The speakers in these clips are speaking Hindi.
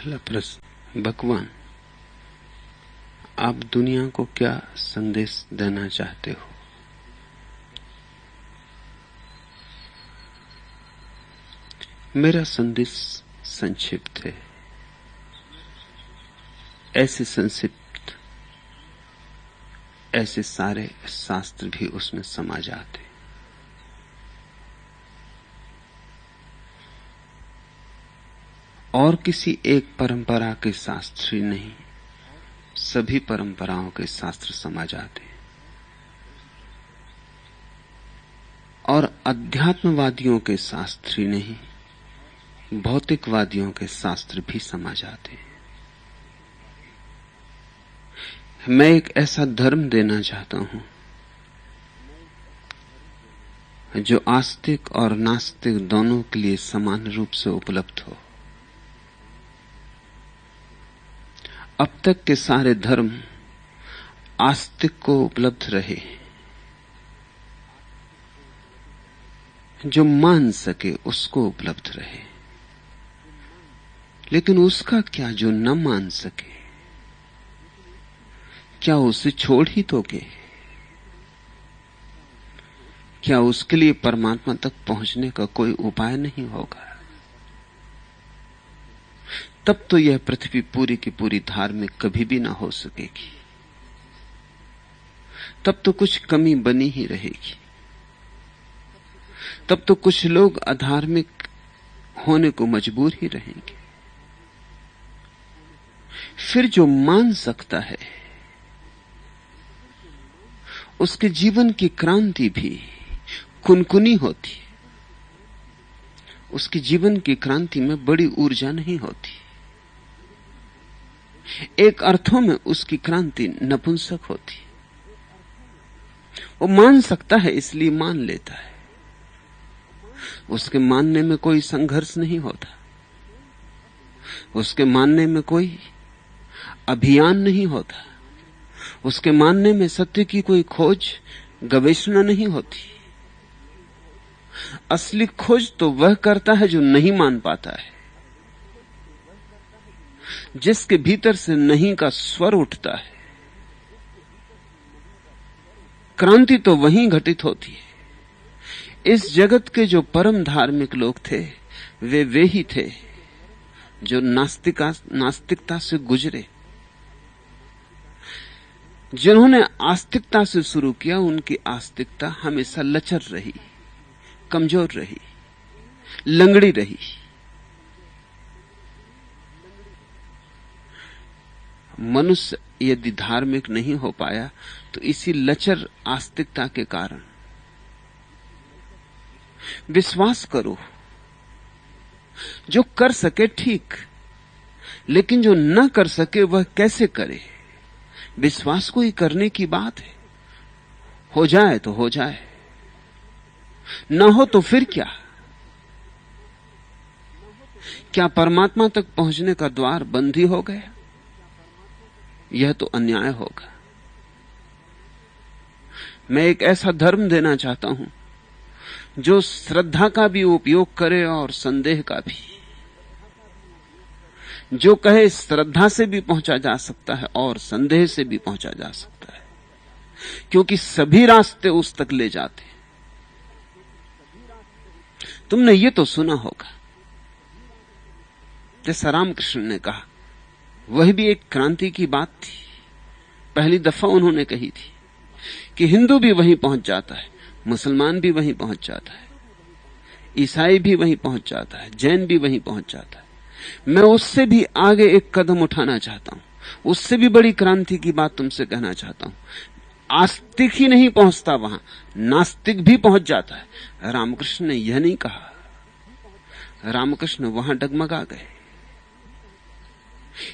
पहला प्रश्न, भगवान आप दुनिया को क्या संदेश देना चाहते हो? मेरा संदेश संक्षिप्त है। ऐसे संक्षिप्त ऐसे सारे शास्त्र भी उसमें समा जाते। और किसी एक परंपरा के शास्त्री नहीं, सभी परंपराओं के शास्त्र समा जाते। और अध्यात्मवादियों के शास्त्री नहीं, भौतिकवादियों के शास्त्र भी समा जाते। मैं एक ऐसा धर्म देना चाहता हूं जो आस्तिक और नास्तिक दोनों के लिए समान रूप से उपलब्ध हो। अब तक के सारे धर्म आस्तिक को उपलब्ध रहे, जो मान सके उसको उपलब्ध रहे। लेकिन उसका क्या जो न मान सके? क्या उसे छोड़ ही दोगे? क्या उसके लिए परमात्मा तक पहुंचने का कोई उपाय नहीं होगा? तब तो यह पृथ्वी पूरी की पूरी धार्मिक कभी भी ना हो सकेगी। तब तो कुछ कमी बनी ही रहेगी। तब तो कुछ लोग अधार्मिक होने को मजबूर ही रहेंगे। फिर जो मान सकता है उसके जीवन की क्रांति भी कुनकुनी होती है। उसके जीवन की क्रांति में बड़ी ऊर्जा नहीं होती। एक अर्थों में उसकी क्रांति नपुंसक होती। वो मान सकता है इसलिए मान लेता है। उसके मानने में कोई संघर्ष नहीं होता। उसके मानने में कोई अभियान नहीं होता। उसके मानने में सत्य की कोई खोज गवेषणा नहीं होती। असली खोज तो वह करता है जो नहीं मान पाता है, जिसके भीतर से नहीं का स्वर उठता है। क्रांति तो वहीं घटित होती है। इस जगत के जो परम धार्मिक लोग थे वे ही थे जो नास्तिकता से गुजरे। जिन्होंने आस्तिकता से शुरू किया उनकी आस्तिकता हमेशा लचर रही, कमजोर रही, लंगड़ी रही। मनुष्य यदि धार्मिक नहीं हो पाया तो इसी लचर आस्तिकता के कारण। विश्वास करो, जो कर सके ठीक, लेकिन जो न कर सके वह कैसे करे? विश्वास को ही करने की बात है। हो जाए तो हो जाए, न हो तो फिर क्या? क्या परमात्मा तक पहुंचने का द्वार बंद ही हो गया? यह तो अन्याय होगा। मैं एक ऐसा धर्म देना चाहता हूं जो श्रद्धा का भी उपयोग करे और संदेह का भी। जो कहे श्रद्धा से भी पहुंचा जा सकता है और संदेह से भी पहुंचा जा सकता है, क्योंकि सभी रास्ते उस तक ले जाते हैं। तुमने ये तो सुना होगा, जैसा रामकृष्ण ने कहा, वह भी एक क्रांति की बात थी। पहली दफा उन्होंने कही थी कि हिंदू भी वहीं पहुंच जाता है, मुसलमान भी वहीं पहुंच जाता है, ईसाई भी वहीं पहुंच जाता है, जैन भी वहीं पहुंच जाता है। मैं उससे भी आगे एक कदम उठाना चाहता हूं, उससे भी बड़ी क्रांति की बात तुमसे कहना चाहता हूं। आस्तिक ही नहीं पहुंचता वहां, नास्तिक भी पहुंच जाता है। रामकृष्ण ने यह नहीं कहा। रामकृष्ण वहां डगमगा गए।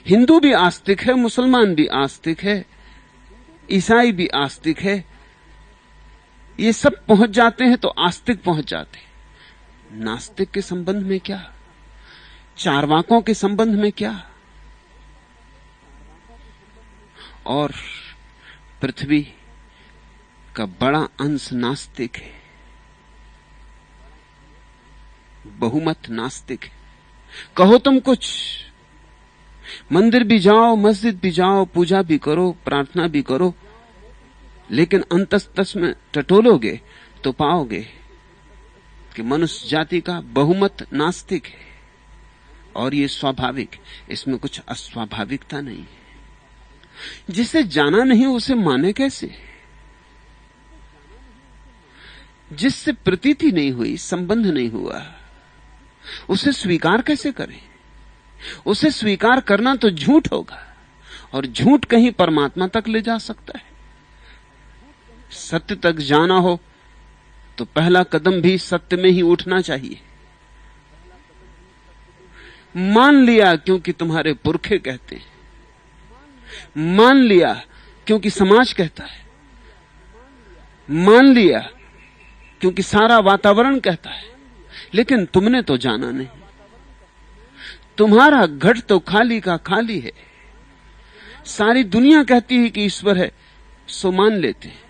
हिंदू भी आस्तिक है, मुसलमान भी आस्तिक है, ईसाई भी आस्तिक है। ये सब पहुंच जाते हैं तो आस्तिक पहुंच जाते हैं। नास्तिक के संबंध में क्या? चारवाकों के संबंध में क्या? और पृथ्वी का बड़ा अंश नास्तिक है, बहुमत नास्तिक है। कहो तुम कुछ, मंदिर भी जाओ, मस्जिद भी जाओ, पूजा भी करो, प्रार्थना भी करो, लेकिन अंतस्तस में टटोलोगे तो पाओगे कि मनुष्य जाति का बहुमत नास्तिक है। और ये स्वाभाविक, इसमें कुछ अस्वाभाविकता नहीं है। जिसे जाना नहीं उसे माने कैसे? जिससे प्रतीति नहीं हुई, संबंध नहीं हुआ, उसे स्वीकार कैसे करें? उसे स्वीकार करना तो झूठ होगा, और झूठ कहीं परमात्मा तक ले जा सकता है। सत्य तक जाना हो तो पहला कदम भी सत्य में ही उठना चाहिए। मान लिया क्योंकि तुम्हारे पुरखे कहते हैं, मान लिया क्योंकि समाज कहता है, मान लिया क्योंकि सारा वातावरण कहता है, लेकिन तुमने तो जाना नहीं। तुम्हारा घट तो खाली का खाली है। सारी दुनिया कहती है कि ईश्वर है, सो मान लेते हैं,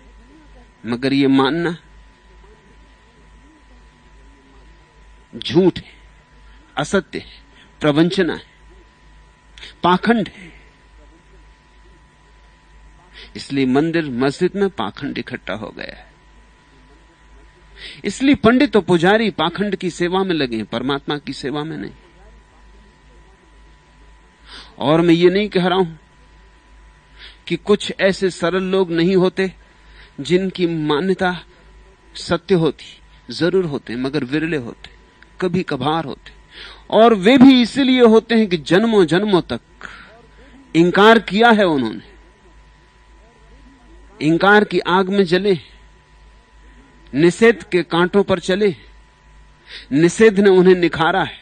मगर ये मानना झूठ है, असत्य है, प्रवंचना है, पाखंड है। इसलिए मंदिर मस्जिद में पाखंड इकट्ठा हो गया है। इसलिए पंडित और पुजारी पाखंड की सेवा में लगे, परमात्मा की सेवा में नहीं। और मैं ये नहीं कह रहा हूं कि कुछ ऐसे सरल लोग नहीं होते जिनकी मान्यता सत्य होती, जरूर होते, मगर विरले होते, कभी कभार होते। और वे भी इसलिए होते हैं कि जन्मों जन्मों तक इंकार किया है उन्होंने, इंकार की आग में जले, निषेध के कांटों पर चले, निषेध ने उन्हें निखारा है।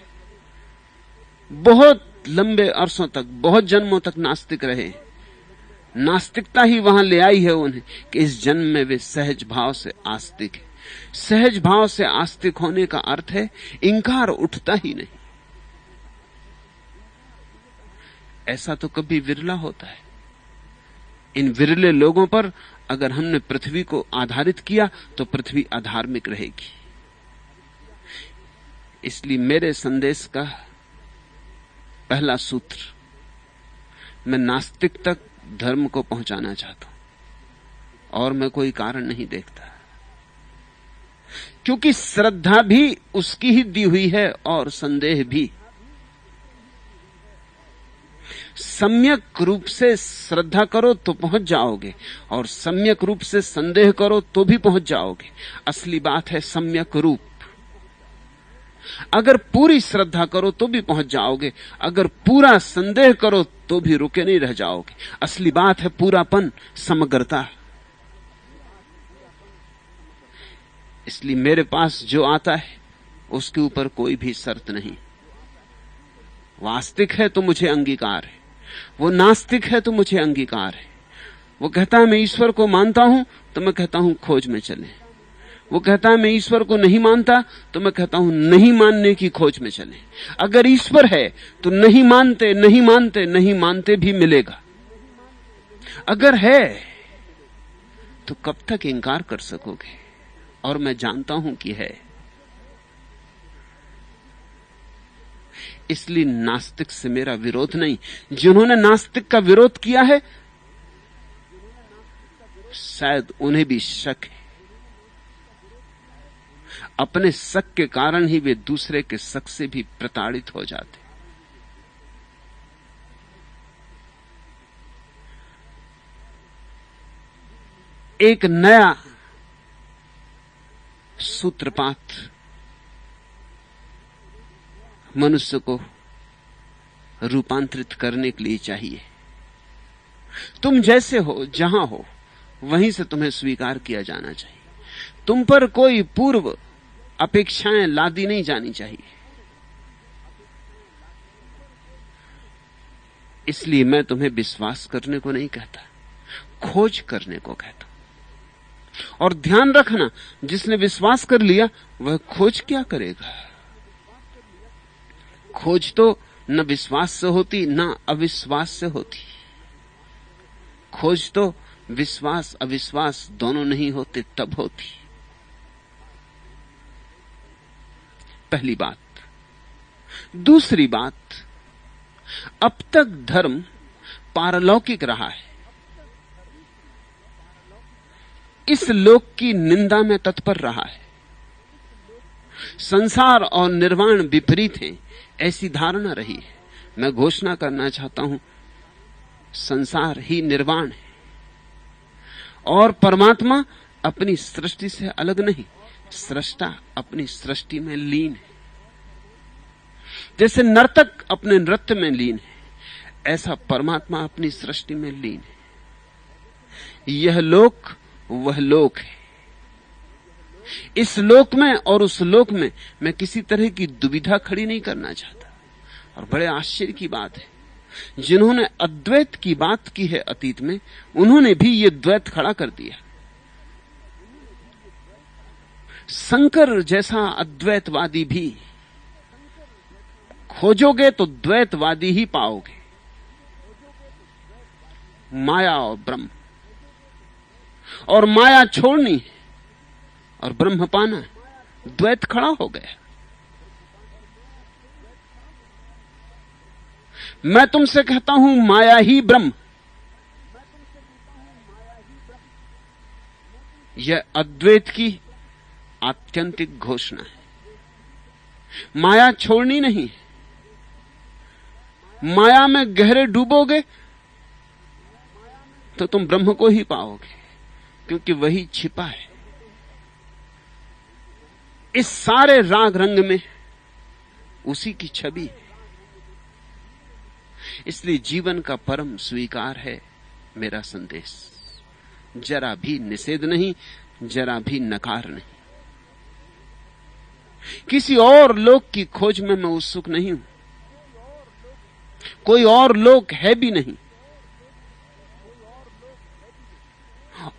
बहुत लंबे अरसों तक, बहुत जन्मों तक नास्तिक रहे। नास्तिकता ही वहां ले आई है उन्हें कि इस जन्म में वे सहज भाव से आस्तिक है। सहज भाव से आस्तिक होने का अर्थ है इंकार उठता ही नहीं। ऐसा तो कभी विरला होता है। इन विरले लोगों पर अगर हमने पृथ्वी को आधारित किया तो पृथ्वी अधार्मिक रहेगी। इसलिए मेरे संदेश का पहला सूत्र, मैं नास्तिक तक धर्म को पहुंचाना चाहता हूं, और मैं कोई कारण नहीं देखता, क्योंकि श्रद्धा भी उसकी ही दी हुई है और संदेह भी। सम्यक रूप से श्रद्धा करो तो पहुंच जाओगे, और सम्यक रूप से संदेह करो तो भी पहुंच जाओगे। असली बात है सम्यक रूप। अगर पूरी श्रद्धा करो तो भी पहुंच जाओगे, अगर पूरा संदेह करो तो भी रुके नहीं रह जाओगे। असली बात है पूरापन, समग्रता। इसलिए मेरे पास जो आता है उसके ऊपर कोई भी शर्त नहीं। वास्तविक है तो मुझे अंगीकार है, वो नास्तिक है तो मुझे अंगीकार है। वो कहता है मैं ईश्वर को मानता हूं तो मैं कहता हूं खोज में चले। वो कहता है मैं ईश्वर को नहीं मानता तो मैं कहता हूं नहीं मानने की खोज में चले। अगर ईश्वर है तो नहीं मानते नहीं मानते नहीं मानते भी मिलेगा। अगर है तो कब तक इंकार कर सकोगे? और मैं जानता हूं कि है। इसलिए नास्तिक से मेरा विरोध नहीं। जिन्होंने नास्तिक का विरोध किया है शायद उन्हें भी शक है। अपने शक के कारण ही वे दूसरे के शक से भी प्रताड़ित हो जाते। एक नया सूत्रपात मनुष्य को रूपांतरित करने के लिए चाहिए। तुम जैसे हो, जहां हो, वहीं से तुम्हें स्वीकार किया जाना चाहिए। तुम पर कोई पूर्व अपेक्षाएं लादी नहीं जानी चाहिए। इसलिए मैं तुम्हें विश्वास करने को नहीं कहता, खोज करने को कहता हूं। और ध्यान रखना, जिसने विश्वास कर लिया वह खोज क्या करेगा? खोज तो न विश्वास से होती न अविश्वास से होती। खोज तो विश्वास अविश्वास दोनों नहीं होते तब होती। पहली बात। दूसरी बात, अब तक धर्म पारलौकिक रहा है, इस लोक की निंदा में तत्पर रहा है। संसार और निर्वाण विपरीत हैं, ऐसी धारणा रही है। मैं घोषणा करना चाहता हूं, संसार ही निर्वाण है और परमात्मा अपनी सृष्टि से अलग नहीं, सृष्टा अपनी सृष्टि में लीन है। जैसे नर्तक अपने नृत्य में लीन है, ऐसा परमात्मा अपनी सृष्टि में लीन है। यह लोक वह लोक है। इस लोक में और उस लोक में मैं किसी तरह की दुविधा खड़ी नहीं करना चाहता। और बड़े आश्चर्य की बात है, जिन्होंने अद्वैत की बात की है अतीत में, उन्होंने भी यह द्वैत खड़ा कर दिया। शंकर जैसा अद्वैतवादी भी खोजोगे तो द्वैतवादी ही पाओगे। माया और ब्रह्म, और माया छोड़नी है और ब्रह्म पाना है, द्वैत खड़ा हो गया। मैं तुमसे कहता हूं माया ही ब्रह्म, यह अद्वैत की आत्यंतिक घोषणा है। माया छोड़नी नहीं, माया में गहरे डूबोगे तो तुम ब्रह्म को ही पाओगे, क्योंकि वही छिपा है। इस सारे राग रंग में उसी की छवि है। इसलिए जीवन का परम स्वीकार है मेरा संदेश। जरा भी निषेध नहीं, जरा भी नकार नहीं। किसी और लोक की खोज में मैं उत्सुक नहीं हूं, कोई और लोक है भी नहीं।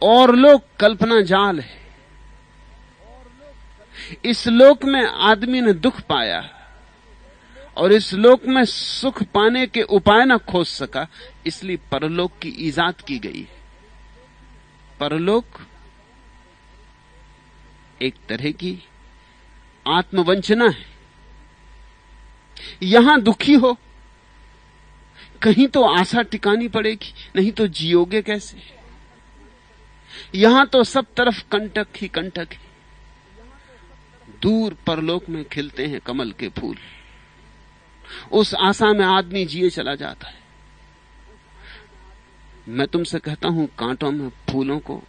और लोक कल्पना जाल है। इस लोक में आदमी ने दुख पाया और इस लोक में सुख पाने के उपाय न खोज सका, इसलिए परलोक की इजाद की गई है। परलोक एक तरह की आत्मवंचना है। यहां दुखी हो, कहीं तो आशा टिकानी पड़ेगी, नहीं तो जियोगे कैसे। यहां तो सब तरफ कंटक ही कंटक है। दूर परलोक में खिलते हैं कमल के फूल, उस आशा में आदमी जिए चला जाता है। मैं तुमसे कहता हूं, कांटों में फूलों को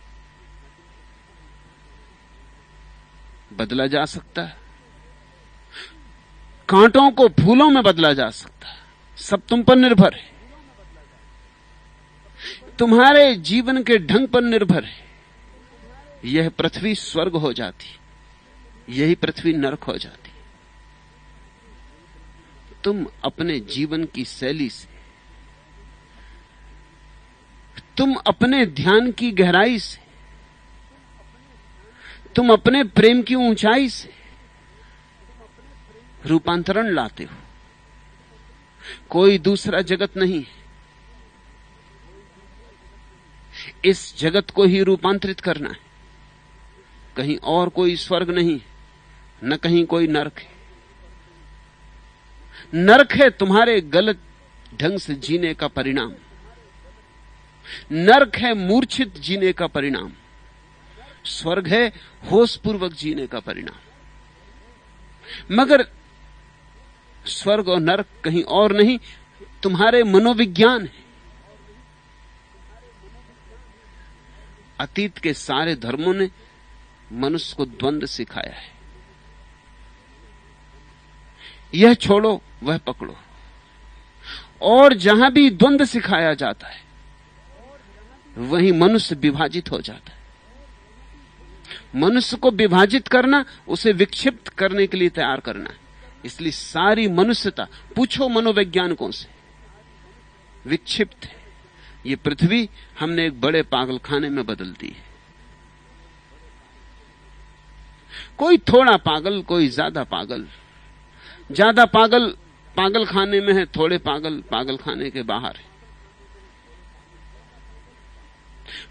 बदला जा सकता है, कांटों को फूलों में बदला जा सकता है। सब तुम पर निर्भर है, तुम्हारे जीवन के ढंग पर निर्भर है। यह पृथ्वी स्वर्ग हो जाती, यही पृथ्वी नरक हो जाती। तुम अपने जीवन की शैली से, तुम अपने ध्यान की गहराई से, तुम अपने प्रेम की ऊंचाई से रूपांतरण लाते हो। कोई दूसरा जगत नहीं, इस जगत को ही रूपांतरित करना है। कहीं और कोई स्वर्ग नहीं, न कहीं कोई नरक है। नरक है तुम्हारे गलत ढंग से जीने का परिणाम, नरक है मूर्छित जीने का परिणाम, स्वर्ग है होशपूर्वक जीने का परिणाम। मगर स्वर्ग और नरक कहीं और नहीं, तुम्हारे मनोविज्ञान है। अतीत के सारे धर्मों ने मनुष्य को द्वंद्व सिखाया है। यह छोड़ो वह पकड़ो, और जहां भी द्वंद्व सिखाया जाता है वहीं मनुष्य विभाजित हो जाता है। मनुष्य को विभाजित करना, उसे विक्षिप्त करने के लिए तैयार करना है। इसलिए सारी मनुष्यता, पूछो मनोवैज्ञानिकों से, विक्षिप्त है। ये पृथ्वी हमने एक बड़े पागलखाने में बदल दी है। कोई थोड़ा पागल, कोई ज्यादा पागल। ज्यादा पागल पागलखाने में है, थोड़े पागल पागलखाने के बाहर है।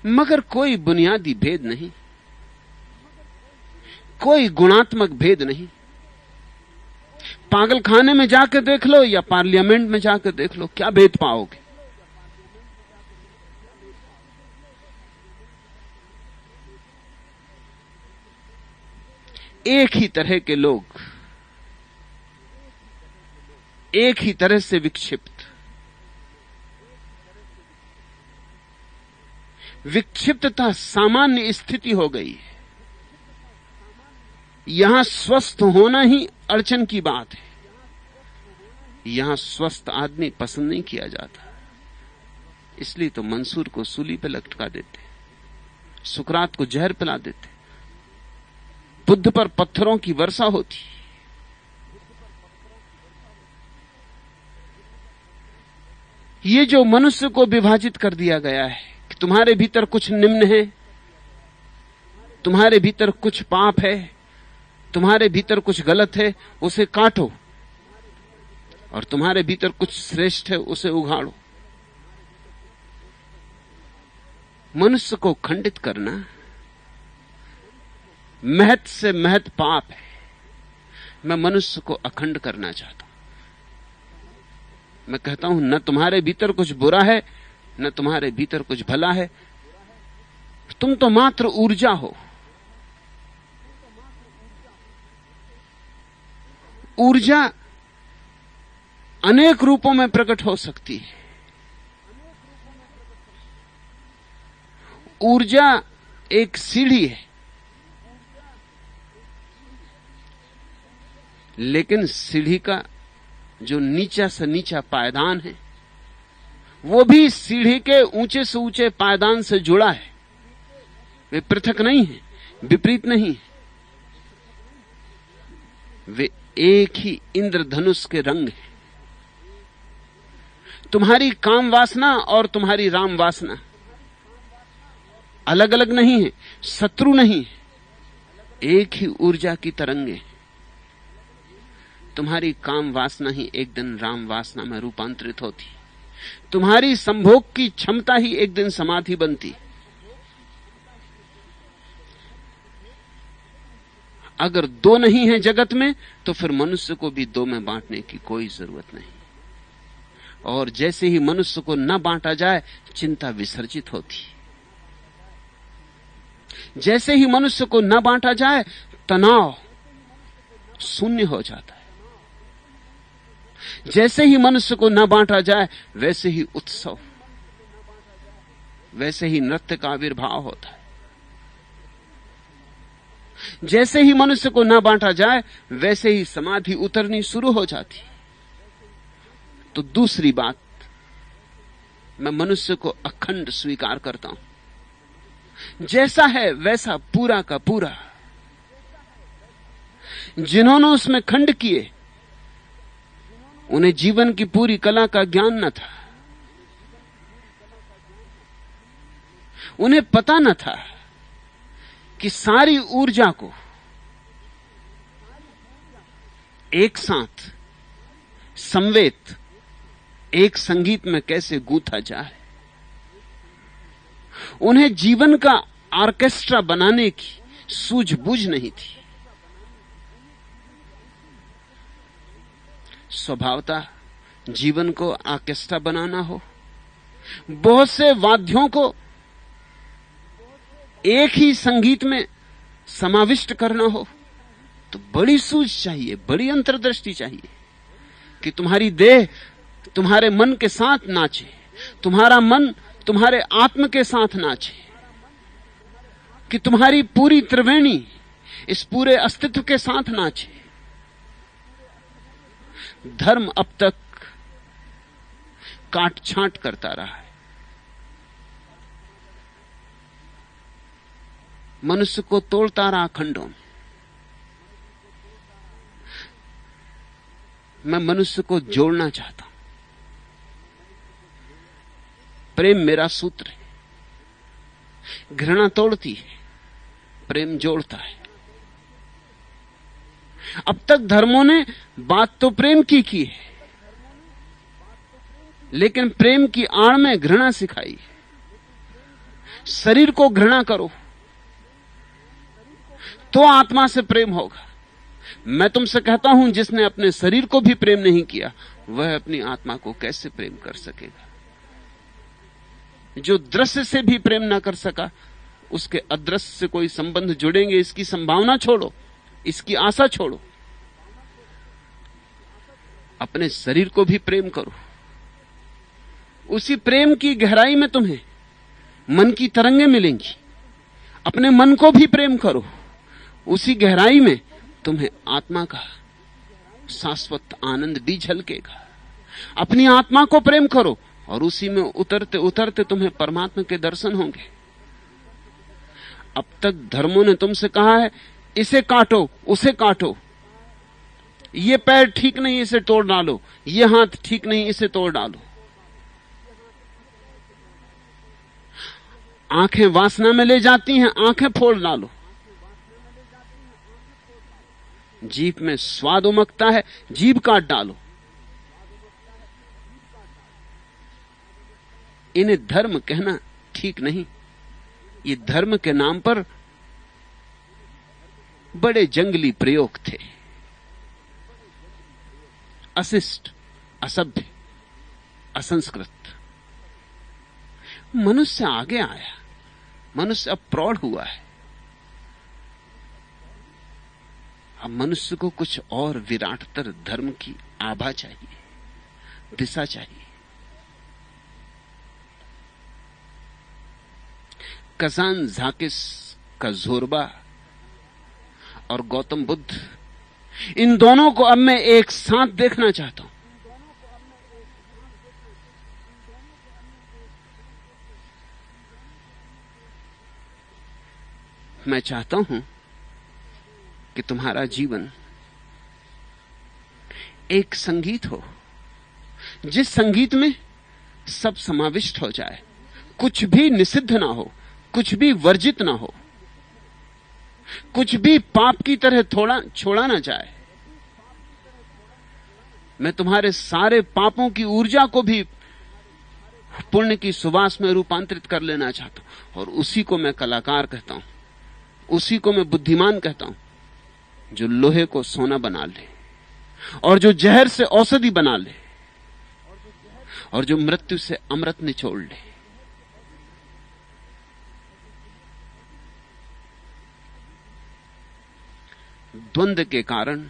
मगर कोई बुनियादी भेद नहीं, कोई गुणात्मक भेद नहीं। पागल खाने में जाकर देख लो या पार्लियामेंट में जाकर देख लो, क्या भेद पाओगे? एक ही तरह के लोग, एक ही तरह से विक्षिप्त। विक्षिप्तता सामान्य स्थिति हो गई है। यहां स्वस्थ होना ही अड़चन की बात है। यहां स्वस्थ आदमी पसंद नहीं किया जाता, इसलिए तो मंसूर को सूली पे लटका देते, सुकरात को जहर पिला देते, बुद्ध पर पत्थरों की वर्षा होती। ये जो मनुष्य को विभाजित कर दिया गया है कि तुम्हारे भीतर कुछ निम्न है, तुम्हारे भीतर कुछ पाप है, तुम्हारे भीतर कुछ गलत है, उसे काटो, और तुम्हारे भीतर कुछ श्रेष्ठ है, उसे उगाड़ो। मनुष्य को खंडित करना महत से महत पाप है। मैं मनुष्य को अखंड करना चाहता हूं। मैं कहता हूं न तुम्हारे भीतर कुछ बुरा है, न तुम्हारे भीतर कुछ भला है, तुम तो मात्र ऊर्जा हो। ऊर्जा अनेक रूपों में प्रकट हो सकती है। ऊर्जा एक सीढ़ी है, लेकिन सीढ़ी का जो नीचा से नीचा पायदान है, वो भी सीढ़ी के ऊंचे से ऊंचे पायदान से जुड़ा है। वे पृथक नहीं है, विपरीत नहीं है। वे एक ही इंद्रधनुष के रंग हैं। तुम्हारी काम वासना और तुम्हारी राम वासना अलग अलग नहीं है, शत्रु नहीं है, एक ही ऊर्जा की तरंगे। तुम्हारी काम वासना ही एक दिन राम वासना में रूपांतरित होती, तुम्हारी संभोग की क्षमता ही एक दिन समाधि बनती। अगर दो नहीं है जगत में, तो फिर मनुष्य को भी दो में बांटने की कोई जरूरत नहीं। और जैसे ही मनुष्य को न बांटा जाए, चिंता विसर्जित होती। जैसे ही मनुष्य को न बांटा जाए, तनाव शून्य हो जाता है। जैसे ही मनुष्य को न बांटा जाए, वैसे ही उत्सव, वैसे ही नृत्य का आविर्भाव होता है। जैसे ही मनुष्य को न बांटा जाए, वैसे ही समाधि उतरनी शुरू हो जाती। तो दूसरी बात, मैं मनुष्य को अखंड स्वीकार करता हूं। जैसा है वैसा पूरा का पूरा। जिन्होंने उसमें खंड किए, उन्हें जीवन की पूरी कला का ज्ञान न था। उन्हें पता न था कि सारी ऊर्जा को एक साथ समवेत एक संगीत में कैसे गूंथा जाए। उन्हें जीवन का ऑर्केस्ट्रा बनाने की सूझबूझ नहीं थी। स्वभावतः जीवन को ऑर्केस्ट्रा बनाना हो, बहुत से वाद्यों को एक ही संगीत में समाविष्ट करना हो, तो बड़ी सूझ चाहिए, बड़ी अंतर्दृष्टि चाहिए कि तुम्हारी देह तुम्हारे मन के साथ नाचे, तुम्हारा मन तुम्हारे आत्म के साथ नाचे, कि तुम्हारी पूरी त्रिवेणी इस पूरे अस्तित्व के साथ नाचे। धर्म अब तक काट छांट करता रहा है, मनुष्य को तोड़ता रहा खंडों में। मैं मनुष्य को जोड़ना चाहता हूं। प्रेम मेरा सूत्र है। घृणा तोड़ती है, प्रेम जोड़ता है। अब तक धर्मों ने बात तो प्रेम की है, लेकिन प्रेम की आड़ में घृणा सिखाई। शरीर को घृणा करो तो आत्मा से प्रेम होगा। मैं तुमसे कहता हूं, जिसने अपने शरीर को भी प्रेम नहीं किया वह अपनी आत्मा को कैसे प्रेम कर सकेगा? जो दृश्य से भी प्रेम ना कर सका, उसके अदृश्य से कोई संबंध जुड़ेंगे इसकी संभावना छोड़ो, इसकी आशा छोड़ो। अपने शरीर को भी प्रेम करो। उसी प्रेम की गहराई में तुम्हें मन की तरंगें मिलेंगी। अपने मन को भी प्रेम करो, उसी गहराई में तुम्हें आत्मा का शाश्वत आनंद भी झलकेगा। अपनी आत्मा को प्रेम करो और उसी में उतरते उतरते तुम्हें परमात्मा के दर्शन होंगे। अब तक धर्मों ने तुमसे कहा है, इसे काटो, उसे काटो, ये पैर ठीक नहीं, इसे तोड़ डालो, ये हाथ ठीक नहीं, इसे तोड़ डालो। आंखें वासना में ले जाती हैं, आंखें फोड़ डालो। जीभ में स्वाद उमकता है, जीभ काट डालो। इन्हें धर्म कहना ठीक नहीं। ये धर्म के नाम पर बड़े जंगली प्रयोग थे, अशिष्ट, असभ्य, असंस्कृत। मनुष्य आगे आया, मनुष्य अब प्रौढ़ हुआ है। अब मनुष्य को कुछ और विराटतर धर्म की आभा चाहिए, दिशा चाहिए। कजान झाकिस का जोरबा और गौतम बुद्ध, इन दोनों को अब मैं एक साथ देखना चाहता हूं। मैं चाहता हूं कि तुम्हारा जीवन एक संगीत हो, जिस संगीत में सब समाविष्ट हो जाए, कुछ भी निषिद्ध ना हो, कुछ भी वर्जित ना हो, कुछ भी पाप की तरह थोड़ा छोड़ा ना जाए। मैं तुम्हारे सारे पापों की ऊर्जा को भी पुण्य की सुवास में रूपांतरित कर लेना चाहता हूं, और उसी को मैं कलाकार कहता हूं, उसी को मैं बुद्धिमान कहता हूं, जो लोहे को सोना बना ले और जो जहर से औषधि बना ले और जो मृत्यु से अमृत निचोड़ ले। द्वंद्व के कारण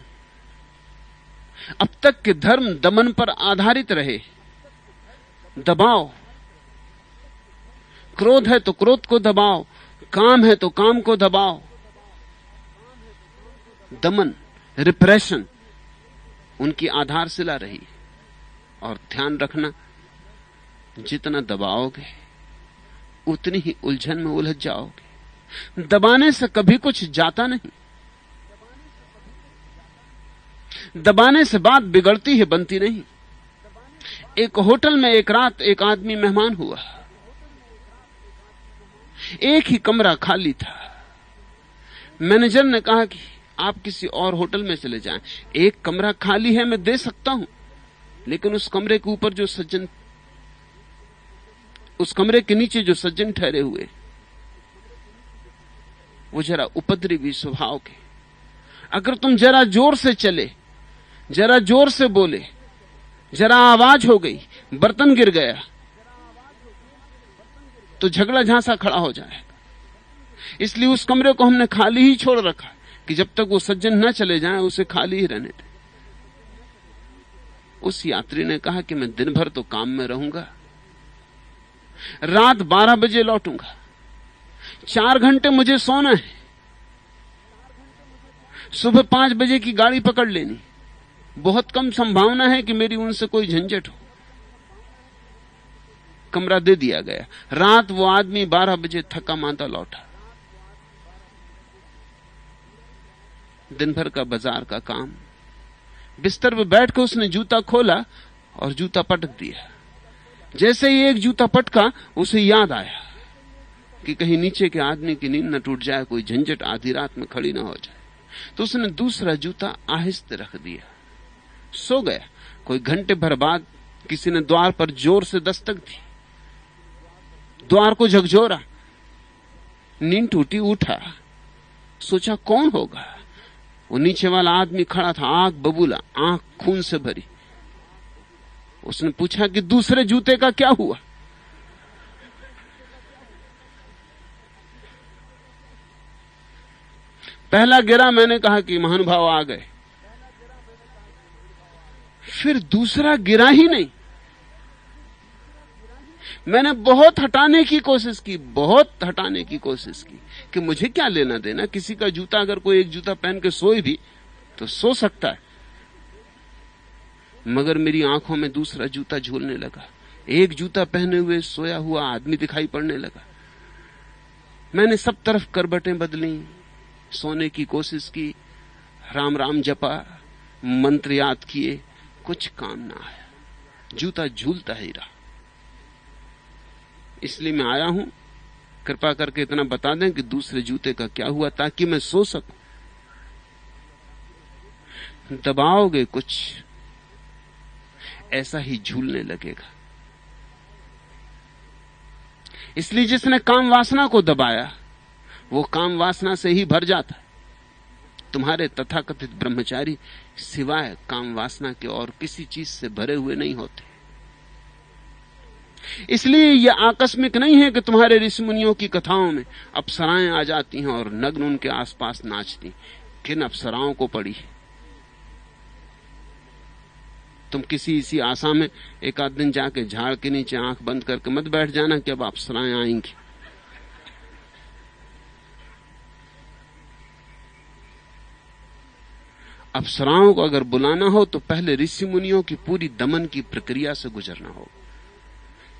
अब तक के धर्म दमन पर आधारित रहे। दबाओ, क्रोध है तो क्रोध को दबाओ, काम है तो काम को दबाओ। दमन, रिप्रेशन उनकी आधारशिला रही। और ध्यान रखना, जितना दबाओगे उतनी ही उलझन में उलझ जाओगे। दबाने से कभी कुछ जाता नहीं, दबाने से बात बिगड़ती है, बनती नहीं। एक होटल में एक रात एक आदमी मेहमान हुआ, एक ही कमरा खाली था। मैनेजर ने कहा कि आप किसी और होटल में चले जाएं, एक कमरा खाली है, मैं दे सकता हूं, लेकिन उस कमरे के ऊपर जो सज्जन, उस कमरे के नीचे जो सज्जन ठहरे हुए, वो जरा उपद्रवी स्वभाव के। अगर तुम जरा जोर से चले, जरा जोर से बोले, जरा आवाज हो गई, बर्तन गिर गया, तो झगड़ा झांसा खड़ा हो जाएगा। इसलिए उस कमरे को हमने खाली ही छोड़ रखा कि जब तक वो सज्जन न चले जाएं उसे खाली ही रहने दें। उस यात्री ने कहा कि मैं दिन भर तो काम में रहूंगा, रात 12 बजे लौटूंगा, 4 घंटे मुझे सोना है, सुबह 5 बजे की गाड़ी पकड़ लेनी, बहुत कम संभावना है कि मेरी उनसे कोई झंझट हो। कमरा दे दिया गया। रात वो आदमी 12 बजे थका मांदा लौटा। दिन भर का बाजार का काम, बिस्तर पर बैठकर उसने जूता खोला और जूता पटक दिया। जैसे ही एक जूता पटका, उसे याद आया कि कहीं नीचे के आदमी की नींद न टूट जाए, कोई झंझट आधी रात में खड़ी न हो जाए। तो उसने दूसरा जूता आहिस्ते रख दिया, सो गया। कोई घंटे भर बाद किसी ने द्वार पर जोर से दस्तक दी, द्वार को झकझोरा, नींद टूटी, उठा, सोचा कौन होगा। वो नीचे वाला आदमी खड़ा था, आंख बबूला, आंख खून से भरी। उसने पूछा कि दूसरे जूते का क्या हुआ? पहला गिरा, मैंने कहा कि महानुभाव आ गए। फिर दूसरा गिरा ही नहीं। मैंने बहुत हटाने की कोशिश की, बहुत हटाने की कोशिश की कि मुझे क्या लेना देना, किसी का जूता, अगर कोई एक जूता पहन के सोए भी तो सो सकता है। मगर मेरी आंखों में दूसरा जूता झूलने लगा। एक जूता पहने हुए सोया हुआ आदमी दिखाई पड़ने लगा। मैंने सब तरफ करबटें बदली, सोने की कोशिश की, राम राम जपा, मंत्र याद किए, कुछ काम ना आया। जूता झूलता ही रहा। इसलिए मैं आया हूं, कृपा करके इतना बता दें कि दूसरे जूते का क्या हुआ, ताकि मैं सो सकूं। दबाओगे कुछ, ऐसा ही झूलने लगेगा। इसलिए जिसने काम वासना को दबाया वो काम वासना से ही भर जाता है। तुम्हारे तथाकथित ब्रह्मचारी सिवाय काम वासना के और किसी चीज से भरे हुए नहीं होते। इसलिए यह आकस्मिक नहीं है कि तुम्हारे ऋषि मुनियों की कथाओं में अप्सराएं आ जाती हैं और नग्न उनके आसपास नाचती। किन अप्सराओं को पड़ी? तुम किसी इसी आशा में एक आध दिन जाके झाड़ के नीचे आंख बंद करके मत बैठ जाना कि अब अप्सराएं आएंगी। अप्सराओं को अगर बुलाना हो तो पहले ऋषि मुनियों की पूरी दमन की प्रक्रिया से गुजरना होगा।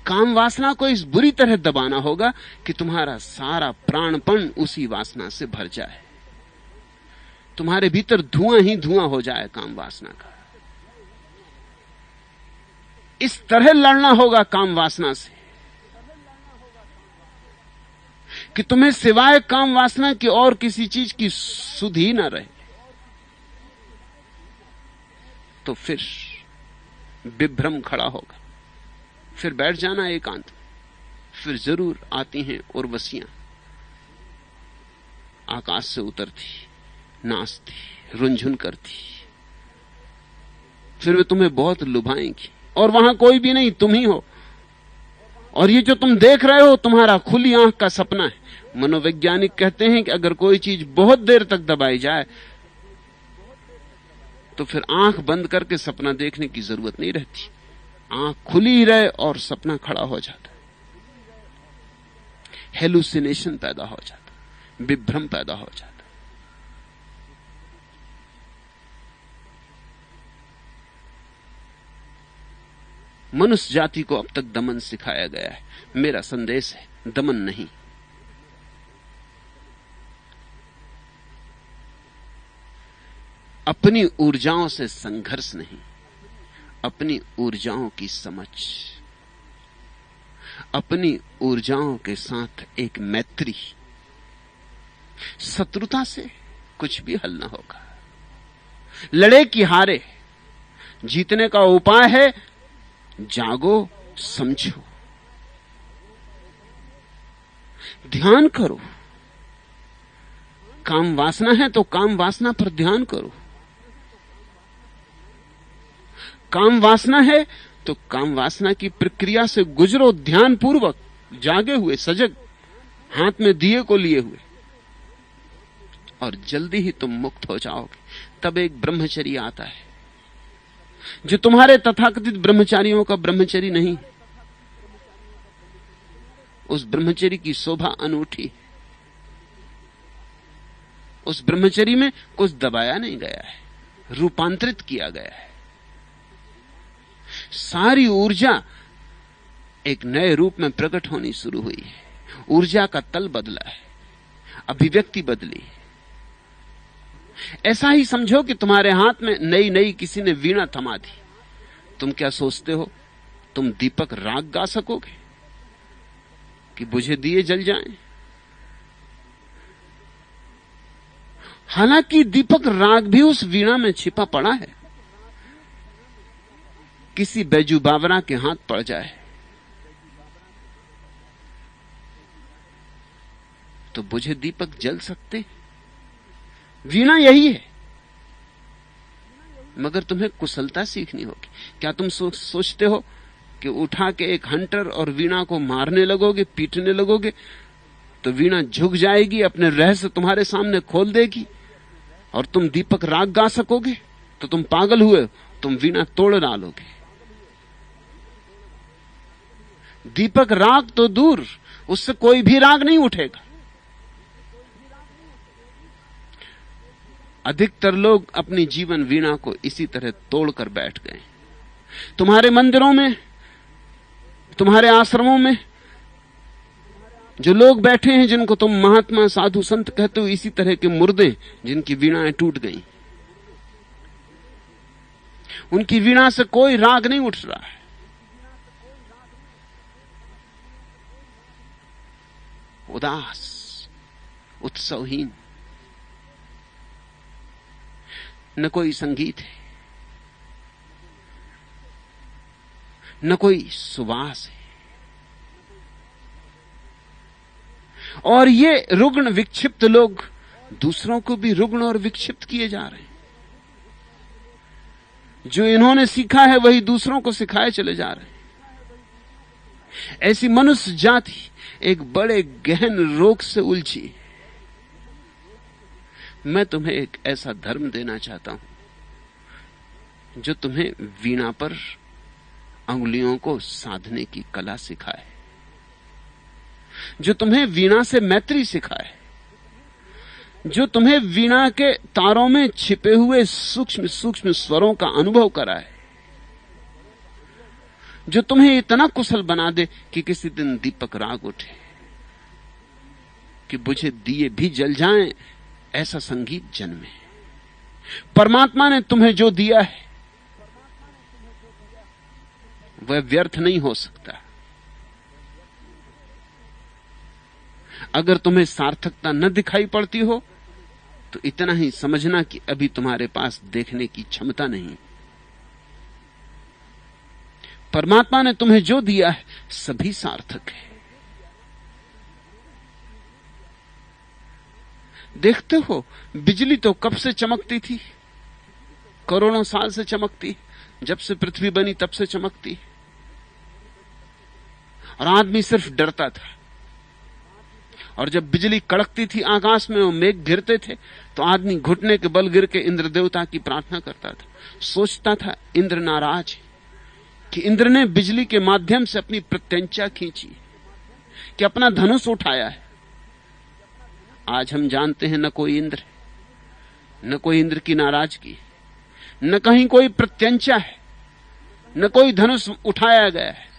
काम वासना को इस बुरी तरह दबाना होगा कि तुम्हारा सारा प्राणपण उसी वासना से भर जाए, तुम्हारे भीतर धुआं ही धुआं हो जाए काम वासना का। इस तरह लड़ना होगा काम वासना से कि तुम्हें सिवाय काम वासना की और किसी चीज की सुध ही ना रहे। तो फिर विभ्रम खड़ा होगा, फिर बैठ जाना एकांत। फिर जरूर आती हैं उर्वशियां, आकाश से उतरती, नाचती, रुंझुन करती। फिर वे तुम्हें बहुत लुभाएंगी और वहां कोई भी नहीं, तुम ही हो। और ये जो तुम देख रहे हो तुम्हारा खुली आंख का सपना है। मनोवैज्ञानिक कहते हैं कि अगर कोई चीज बहुत देर तक दबाई जाए तो फिर आंख बंद करके सपना देखने की जरूरत नहीं रहती। आंख खुली ही रहे और सपना खड़ा हो जाता है। हेलुसिनेशन पैदा हो जाता, विभ्रम पैदा हो जाता। मनुष्य जाति को अब तक दमन सिखाया गया है। मेरा संदेश है, दमन नहीं। अपनी ऊर्जाओं से संघर्ष नहीं, अपनी ऊर्जाओं की समझ, अपनी ऊर्जाओं के साथ एक मैत्री। शत्रुता से कुछ भी हल ना होगा। लड़े कि हारे, जीतने का उपाय है जागो, समझो, ध्यान करो। काम वासना है तो काम वासना पर ध्यान करो। काम वासना है तो काम वासना की प्रक्रिया से गुजरो ध्यान पूर्वक, जागे हुए, सजग, हाथ में दिए को लिए हुए। और जल्दी ही तुम मुक्त हो जाओगे। तब एक ब्रह्मचर्य आता है जो तुम्हारे तथाकथित ब्रह्मचारियों का ब्रह्मचर्य नहीं। उस ब्रह्मचर्य की शोभा अनूठी। उस ब्रह्मचर्य में कुछ दबाया नहीं गया है, रूपांतरित किया गया है। सारी ऊर्जा एक नए रूप में प्रकट होनी शुरू हुई है। ऊर्जा का तल बदला है, अभिव्यक्ति बदली। ऐसा ही समझो कि तुम्हारे हाथ में नई नई किसी ने वीणा थमा दी। तुम क्या सोचते हो तुम दीपक राग गा सकोगे कि बुझे दिए जल जाएं? हालांकि दीपक राग भी उस वीणा में छिपा पड़ा है। किसी बैजू बावरा के हाथ पड़ जाए तो बुझे दीपक जल सकते। वीणा यही है, मगर तुम्हें कुशलता सीखनी होगी। क्या तुम सोचते हो कि उठा के एक हंटर और वीणा को मारने लगोगे, पीटने लगोगे तो वीणा झुक जाएगी, अपने रहस्य तुम्हारे सामने खोल देगी और तुम दीपक राग गा सकोगे? तो तुम पागल हुए, तुम वीणा तोड़ डालोगे। दीपक राग तो दूर, उससे कोई भी राग नहीं उठेगा। अधिकतर लोग अपनी जीवन वीणा को इसी तरह तोड़कर बैठ गए। तुम्हारे मंदिरों में, तुम्हारे आश्रमों में जो लोग बैठे हैं, जिनको तुम महात्मा साधु संत कहते हो, इसी तरह के मुर्दे जिनकी वीणाएं टूट गई। उनकी वीणा से कोई राग नहीं उठ रहा है। उदास, उत्सवहीन, न कोई संगीत है, न कोई सुवास है। और ये रुग्ण विक्षिप्त लोग दूसरों को भी रुग्ण और विक्षिप्त किए जा रहे हैं। जो इन्होंने सीखा है वही दूसरों को सिखाए चले जा रहे हैं। ऐसी मनुष्य जाति एक बड़े गहन रोग से उलझी। मैं तुम्हें एक ऐसा धर्म देना चाहता हूं जो तुम्हें वीणा पर अंगुलियों को साधने की कला सिखाए, जो तुम्हें वीणा से मैत्री सिखाए, जो तुम्हें वीणा के तारों में छिपे हुए सूक्ष्म सूक्ष्म स्वरों का अनुभव कराए, जो तुम्हें इतना कुशल बना दे कि किसी दिन दीपक राग उठे, कि बुझे दिए भी जल जाएं, ऐसा संगीत जन्मे। परमात्मा ने तुम्हें जो दिया है वह व्यर्थ नहीं हो सकता। अगर तुम्हें सार्थकता न दिखाई पड़ती हो तो इतना ही समझना कि अभी तुम्हारे पास देखने की क्षमता नहीं। परमात्मा ने तुम्हें जो दिया है सभी सार्थक है। देखते हो, बिजली तो कब से चमकती थी, करोड़ों साल से चमकती, जब से पृथ्वी बनी तब से चमकती, और आदमी सिर्फ डरता था। और जब बिजली कड़कती थी आकाश में और मेघ गिरते थे तो आदमी घुटने के बल गिर के इंद्र देवता की प्रार्थना करता था, सोचता था इंद्र नाराज है कि इंद्र ने बिजली के माध्यम से अपनी प्रत्यंचा खींची, कि अपना धनुष उठाया है। आज हम जानते हैं न कोई इंद्र, न कोई इंद्र की नाराजगी, न कहीं कोई प्रत्यंचा है, न कोई धनुष उठाया गया है।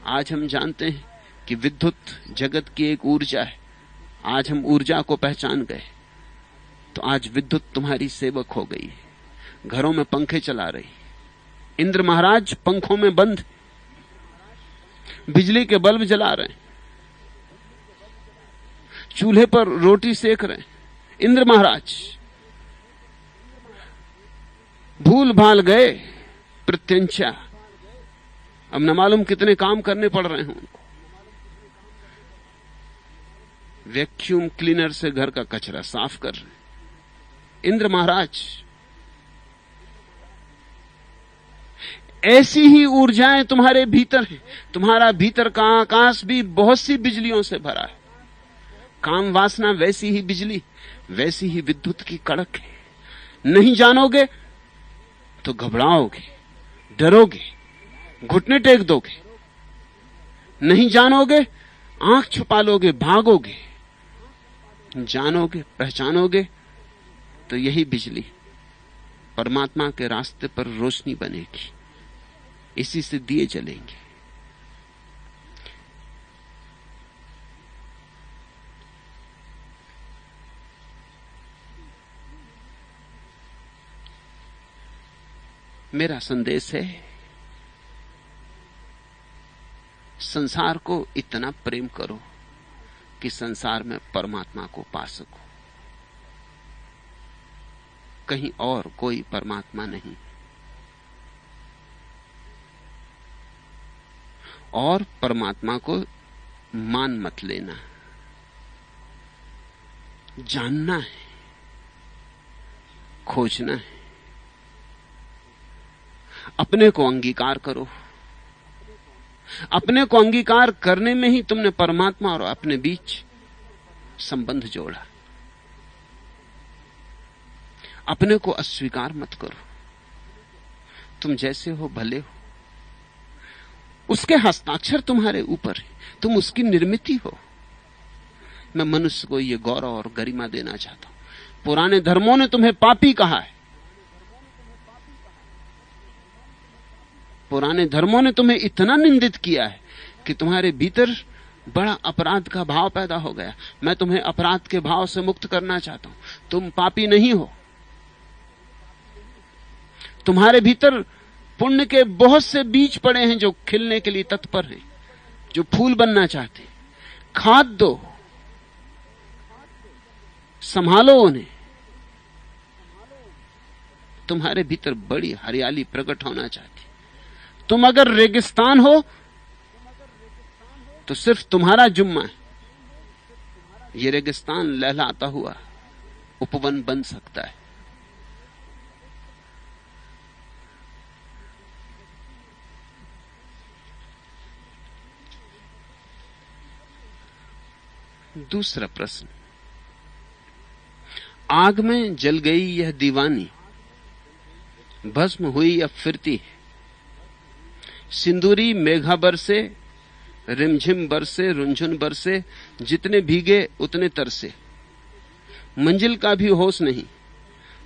आज हम जानते हैं कि विद्युत जगत की एक ऊर्जा है। आज हम ऊर्जा को पहचान गए। तो आज विद्युत तुम्हारी सेवक हो गई है, घरों में पंखे चला रही। इंद्र महाराज पंखों में बंद, बिजली के बल्ब जला रहे हैं, चूल्हे पर रोटी सेक रहे हैं। इंद्र महाराज भूल भाल गए प्रत्यंचा, अब न मालूम कितने काम करने पड़ रहे हैं उनको। वैक्यूम क्लीनर से घर का कचरा साफ कर रहे हैं इंद्र महाराज। ऐसी ही ऊर्जाएं तुम्हारे भीतर हैं। तुम्हारा भीतर का आकाश भी बहुत सी बिजलियों से भरा है। काम वासना वैसी ही बिजली, वैसी ही विद्युत की कड़क है। नहीं जानोगे तो घबराओगे, डरोगे, घुटने टेक दोगे। नहीं जानोगे, आंख छुपा लोगे, भागोगे। जानोगे, पहचानोगे तो यही बिजली परमात्मा के रास्ते पर रोशनी बनेगी, इसी से दिए जलेंगे। मेरा संदेश है, संसार को इतना प्रेम करो कि संसार में परमात्मा को पा सको। कहीं और कोई परमात्मा नहीं, और परमात्मा को मान मत लेना। जानना है, खोजना है, अपने को अंगीकार करो। अपने को अंगीकार करने में ही तुमने परमात्मा और अपने बीच संबंध जोड़ा। अपने को अस्वीकार मत करो। तुम जैसे हो भले हो, उसके हस्ताक्षर तुम्हारे ऊपर है, तुम उसकी निर्मिति हो। मैं मनुष्य को यह गौरव और गरिमा देना चाहता हूं। पुराने धर्मों ने तुम्हें पापी कहा है, पुराने धर्मों ने तुम्हें इतना निंदित किया है कि तुम्हारे भीतर बड़ा अपराध का भाव पैदा हो गया। मैं तुम्हें अपराध के भाव से मुक्त करना चाहता हूं। तुम पापी नहीं हो। तुम्हारे भीतर पुण्य के बहुत से बीज पड़े हैं जो खिलने के लिए तत्पर हैं, जो फूल बनना चाहते हैं। खाद दो, संभालो उन्हें। तुम्हारे भीतर बड़ी हरियाली प्रकट होना चाहती। तुम अगर रेगिस्तान हो तो सिर्फ तुम्हारा जुम्मा है। यह रेगिस्तान लहलाता हुआ उपवन बन सकता है। दूसरा प्रश्न, आग में जल गई यह दीवानी, भस्म हुई अब फिरती है। सिंदूरी मेघा बरसे, रिमझिम बरसे, रुंझुन बरसे, जितने भीगे उतने तरसे। मंजिल का भी होश नहीं,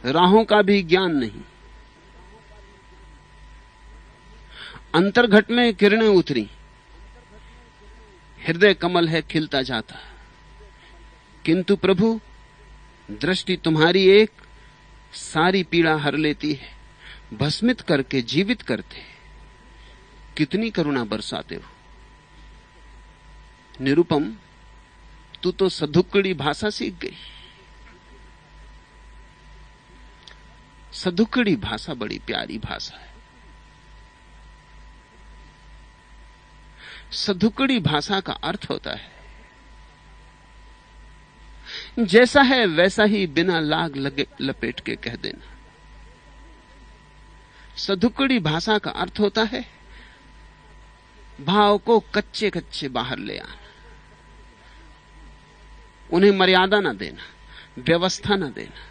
राहों का भी ज्ञान नहीं। अंतर्घट में किरणें उतरी, हृदय कमल है खिलता जाता। किंतु प्रभु दृष्टि तुम्हारी एक सारी पीड़ा हर लेती है। भस्मित करके जीवित करते, कितनी करुणा बरसाते हो। निरुपम, तू तो सधुक्कड़ी भाषा सीख गई। सधुक्कड़ी भाषा बड़ी प्यारी भाषा है। सधुक्कड़ी भाषा का अर्थ होता है जैसा है वैसा ही बिना लाग लगे लपेट के कह देना। सधुक्कड़ी भाषा का अर्थ होता है भाव को कच्चे कच्चे बाहर ले आना, उन्हें मर्यादा ना देना, व्यवस्था ना देना,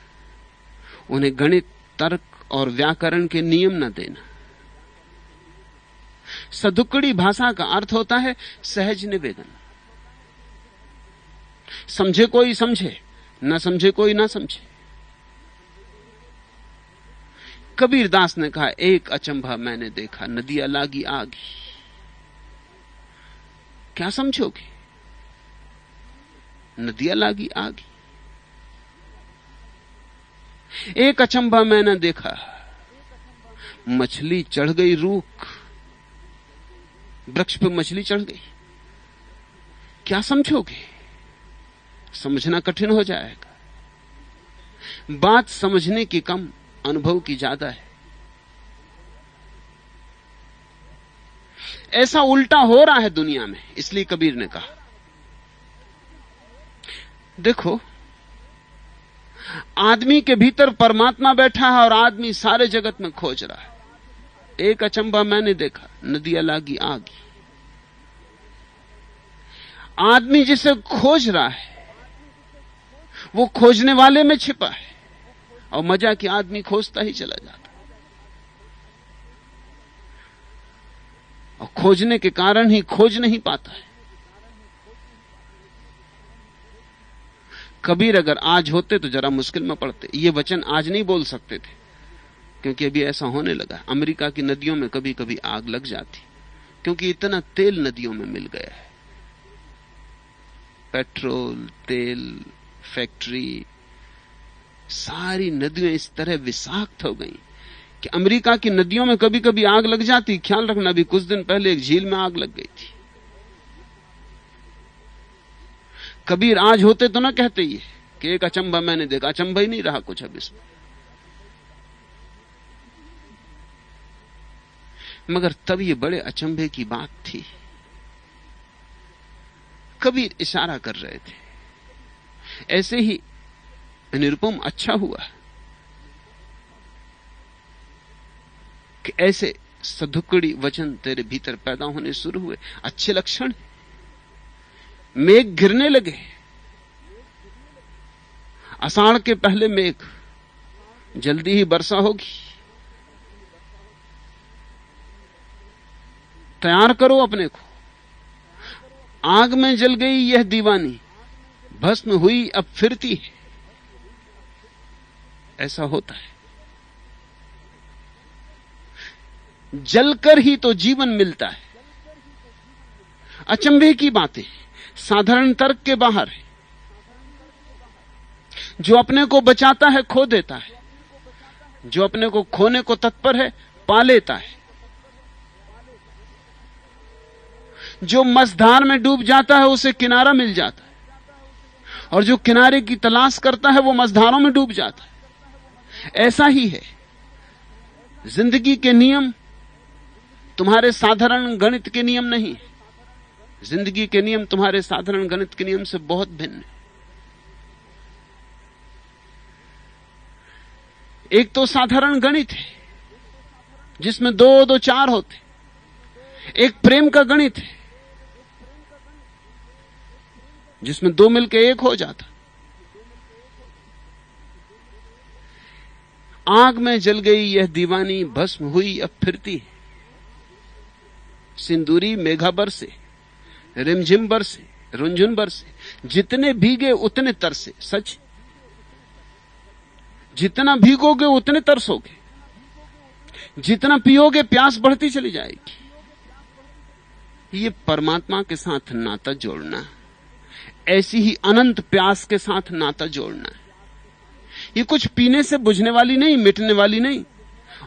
उन्हें गणित, तर्क और व्याकरण के नियम ना देना। सधुक्कड़ी भाषा का अर्थ होता है सहज निवेदन। समझे कोई समझे, ना समझे कोई ना समझे। कबीरदास ने कहा, एक अचंभा मैंने देखा, नदियां लागी आगी। क्या समझोगे? नदियां लागी आगी। एक अचंभा मैंने देखा, मछली चढ़ गई रूख, वृक्ष पे मछली चढ़ गई। क्या समझोगे? समझना कठिन हो जाएगा। बात समझने की कम, अनुभव की ज्यादा है। ऐसा उल्टा हो रहा है दुनिया में। इसलिए कबीर ने कहा, देखो, आदमी के भीतर परमात्मा बैठा है और आदमी सारे जगत में खोज रहा है। एक अचंभा मैंने देखा, नदियां लागी आगी। आदमी जिसे खोज रहा है वो खोजने वाले में छिपा है, और मजा कि आदमी खोजता ही चला जाता, और खोजने के कारण ही खोज नहीं पाता है। कबीर अगर आज होते तो जरा मुश्किल में पड़ते। ये वचन आज नहीं बोल सकते थे, क्योंकि अभी ऐसा होने लगा। अमेरिका की नदियों में कभी कभी आग लग जाती, क्योंकि इतना तेल नदियों में मिल गया है। पेट्रोल, तेल, फैक्ट्री, सारी नदियां इस तरह विषाक्त हो गई कि अमेरिका की नदियों में कभी कभी आग लग जाती। ख्याल रखना, अभी कुछ दिन पहले एक झील में आग लग गई थी। कबीर आज होते तो ना कहते ये कि एक अचंभा मैंने देखा। अचंभा ही नहीं रहा कुछ अब इसमें। मगर तब ये बड़े अचंभे की बात थी। कबीर इशारा कर रहे थे। ऐसे ही निरुपम अच्छा हुआ, कि ऐसे सधुकड़ी वचन तेरे भीतर पैदा होने शुरू हुए। अच्छे लक्षण। मेघ गिरने लगे, आषाढ़ के पहले मेघ, जल्दी ही वर्षा होगी। तैयार करो अपने को। आग में जल गई यह दीवानी, भस्म हुई अब फिरती है। ऐसा होता है। जलकर ही तो जीवन मिलता है। अचंभे की बातें साधारण तर्क के बाहर है। जो अपने को बचाता है खो देता है, जो अपने को खोने को तत्पर है पा लेता है। जो मझधार में डूब जाता है उसे किनारा मिल जाता है, और जो किनारे की तलाश करता है वो मझधारों में डूब जाता है। ऐसा ही है जिंदगी के नियम। तुम्हारे साधारण गणित के नियम नहीं। जिंदगी के नियम तुम्हारे साधारण गणित के नियम से बहुत भिन्न है। एक तो साधारण गणित है जिसमें 2 2 4 होते। एक प्रेम का गणित है जिसमें 2 मिलकर 1 हो जाता। आग में जल गई यह दीवानी, भस्म हुई अब फिरती है। सिंदूरी मेघा बरसे, रिमझिम बरसे, रुंझुन बरसे, जितने भीगे उतने तरसे। सच, जितना भीगोगे उतने तरसोगे, जितना पियोगे प्यास बढ़ती चली जाएगी। ये परमात्मा के साथ नाता जोड़ना, ऐसी ही अनंत प्यास के साथ नाता जोड़ना है। ये कुछ पीने से बुझने वाली नहीं, मिटने वाली नहीं,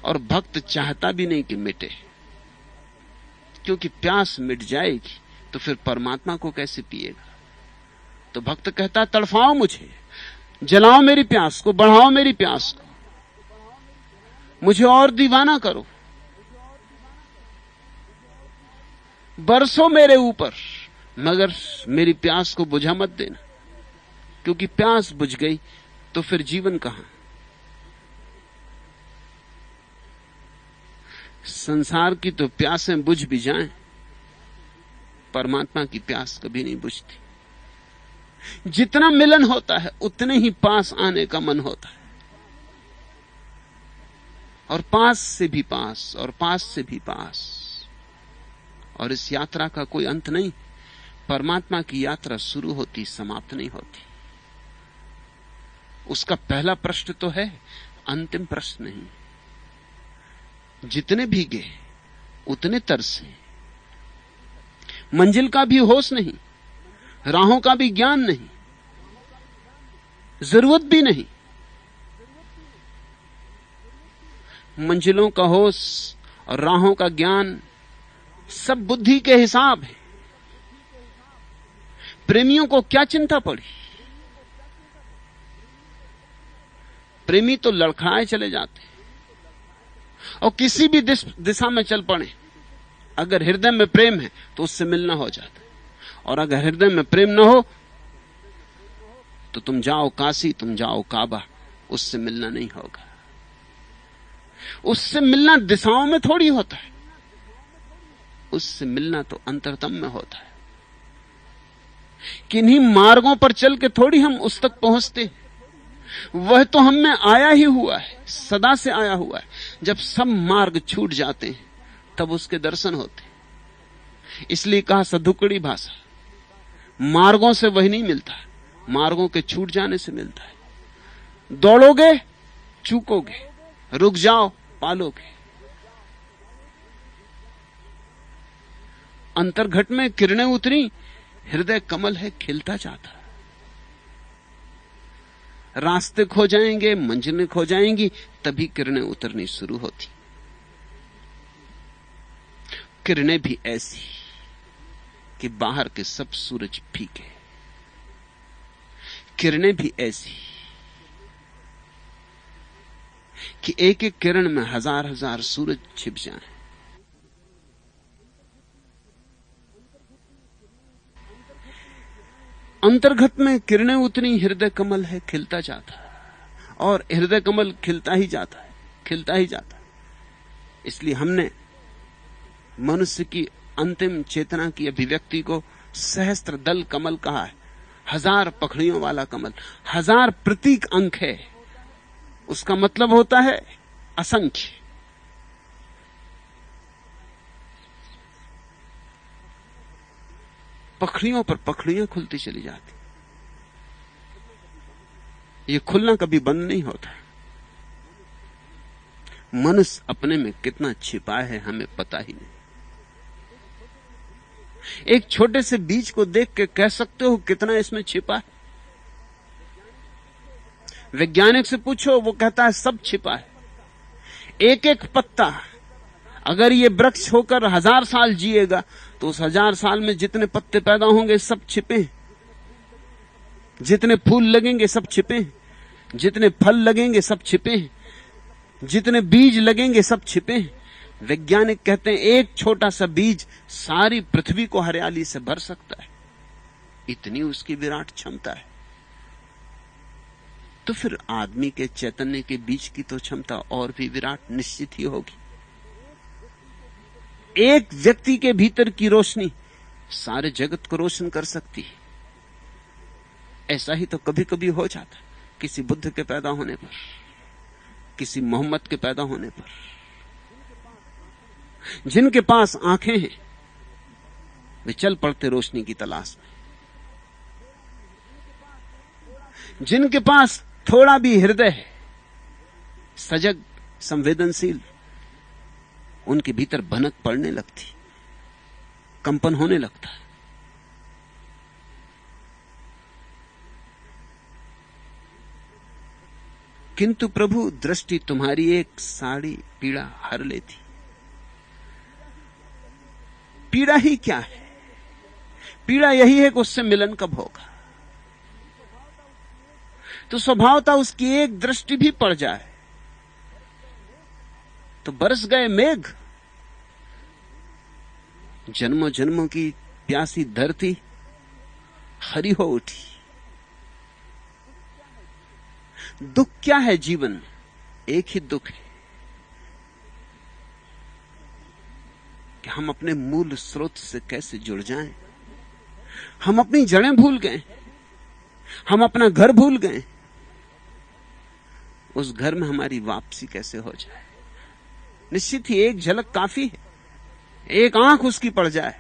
और भक्त चाहता भी नहीं कि मिटे, क्योंकि प्यास मिट जाएगी तो फिर परमात्मा को कैसे पिएगा। तो भक्त कहता तड़फाओ मुझे, जलाओ मेरी प्यास को, बढ़ाओ मेरी प्यास को, मुझे और दीवाना करो, बरसो मेरे ऊपर, मगर मेरी प्यास को बुझा मत देना, क्योंकि प्यास बुझ गई तो फिर जीवन कहां। संसार की तो प्यासें बुझ भी जाएं, परमात्मा की प्यास कभी नहीं बुझती। जितना मिलन होता है उतने ही पास आने का मन होता है, और पास से भी पास, और पास से भी पास, और इस यात्रा का कोई अंत नहीं। परमात्मा की यात्रा शुरू होती, समाप्त नहीं होती। उसका पहला प्रश्न तो है, अंतिम प्रश्न नहीं। जितने भीगे उतने तरसे। मंजिल का भी होश नहीं, राहों का भी ज्ञान नहीं, जरूरत भी नहीं। मंजिलों का होश और राहों का ज्ञान सब बुद्धि के हिसाब है। प्रेमियों को क्या चिंता पड़ी? प्रेमी तो लड़खड़ाए चले जाते और किसी भी दिशा में चल पड़े। अगर हृदय में प्रेम है तो उससे मिलना हो जाता है, और अगर हृदय में प्रेम न हो तो तुम जाओ काशी, तुम जाओ काबा, उससे मिलना नहीं होगा। उससे मिलना दिशाओं में थोड़ी होता है, उससे मिलना तो अंतरतम में होता है। किन्हीं मार्गों पर चल के थोड़ी हम उस तक पहुंचते। वह तो हम में आया ही हुआ है, सदा से आया हुआ है। जब सब मार्ग छूट जाते हैं तब उसके दर्शन होते। इसलिए कहा सधुकड़ी भाषा, मार्गों से वही नहीं मिलता, मार्गों के छूट जाने से मिलता है। दौड़ोगे चूकोगे, रुक जाओ पालोगे। अंतर्घट में किरणें उतरी, हृदय कमल है खिलता जाता। रास्ते खो जाएंगे, मंजिलें खो जाएंगी, तभी किरणें उतरनी शुरू होती। किरणें भी ऐसी कि बाहर के सब सूरज फीके। किरणें भी ऐसी कि एक एक किरण में हजार हजार सूरज छिप जाएं। अंतर्घट में किरणें उतनी, हृदय कमल है खिलता जाता, और हृदय कमल खिलता ही जाता है, खिलता ही जाता है। इसलिए हमने मनुष्य की अंतिम चेतना की अभिव्यक्ति को सहस्त्र दल कमल कहा है। 1000 पखड़ियों वाला कमल, 1000 प्रतीक अंक है, उसका मतलब होता है असंख्य। पखड़ियों पर पखड़ियां खुलती चली जाती, ये खुलना कभी बंद नहीं होता। मनुष्य अपने में कितना छिपा है हमें पता ही नहीं। एक छोटे से बीज को देख के कह सकते हो कितना इसमें छिपा है। वैज्ञानिक से पूछो, वो कहता है सब छिपा है। एक एक पत्ता, अगर ये वृक्ष होकर 1000 साल जिएगा तो उस 1000 साल में जितने पत्ते पैदा होंगे सब छिपे हैं, जितने फूल लगेंगे सब छिपे हैं, जितने फल लगेंगे सब छिपे हैं, जितने बीज लगेंगे सब छिपे हैं। वैज्ञानिक कहते हैं एक छोटा सा बीज सारी पृथ्वी को हरियाली से भर सकता है, इतनी उसकी विराट क्षमता है। तो फिर आदमी के चैतन्य के बीज की तो क्षमता और भी विराट निश्चित ही होगी। एक व्यक्ति के भीतर की रोशनी सारे जगत को रोशन कर सकती है। ऐसा ही तो कभी कभी हो जाता, किसी बुद्ध के पैदा होने पर, किसी मोहम्मद के पैदा होने पर। जिनके पास आंखें हैं वे चल पड़ते रोशनी की तलाश में, जिनके पास थोड़ा भी हृदय है, सजग संवेदनशील, उनके भीतर भनक पड़ने लगती, कंपन होने लगता। किंतु प्रभु दृष्टि तुम्हारी एक साड़ी पीड़ा हर लेती। पीड़ा ही क्या है? पीड़ा यही है कि उससे मिलन कब होगा। तो स्वभावतः उसकी एक दृष्टि भी पड़ जाए तो बरस गए मेघ, जन्मों जन्मों की प्यासी धरती हरी हो उठी। दुख क्या है जीवन? एक ही दुख है कि हम अपने मूल स्रोत से कैसे जुड़ जाएं। हम अपनी जड़ें भूल गए, हम अपना घर भूल गए। उस घर में हमारी वापसी कैसे हो जाए? निश्चित ही एक झलक काफी है, एक आंख उसकी पड़ जाए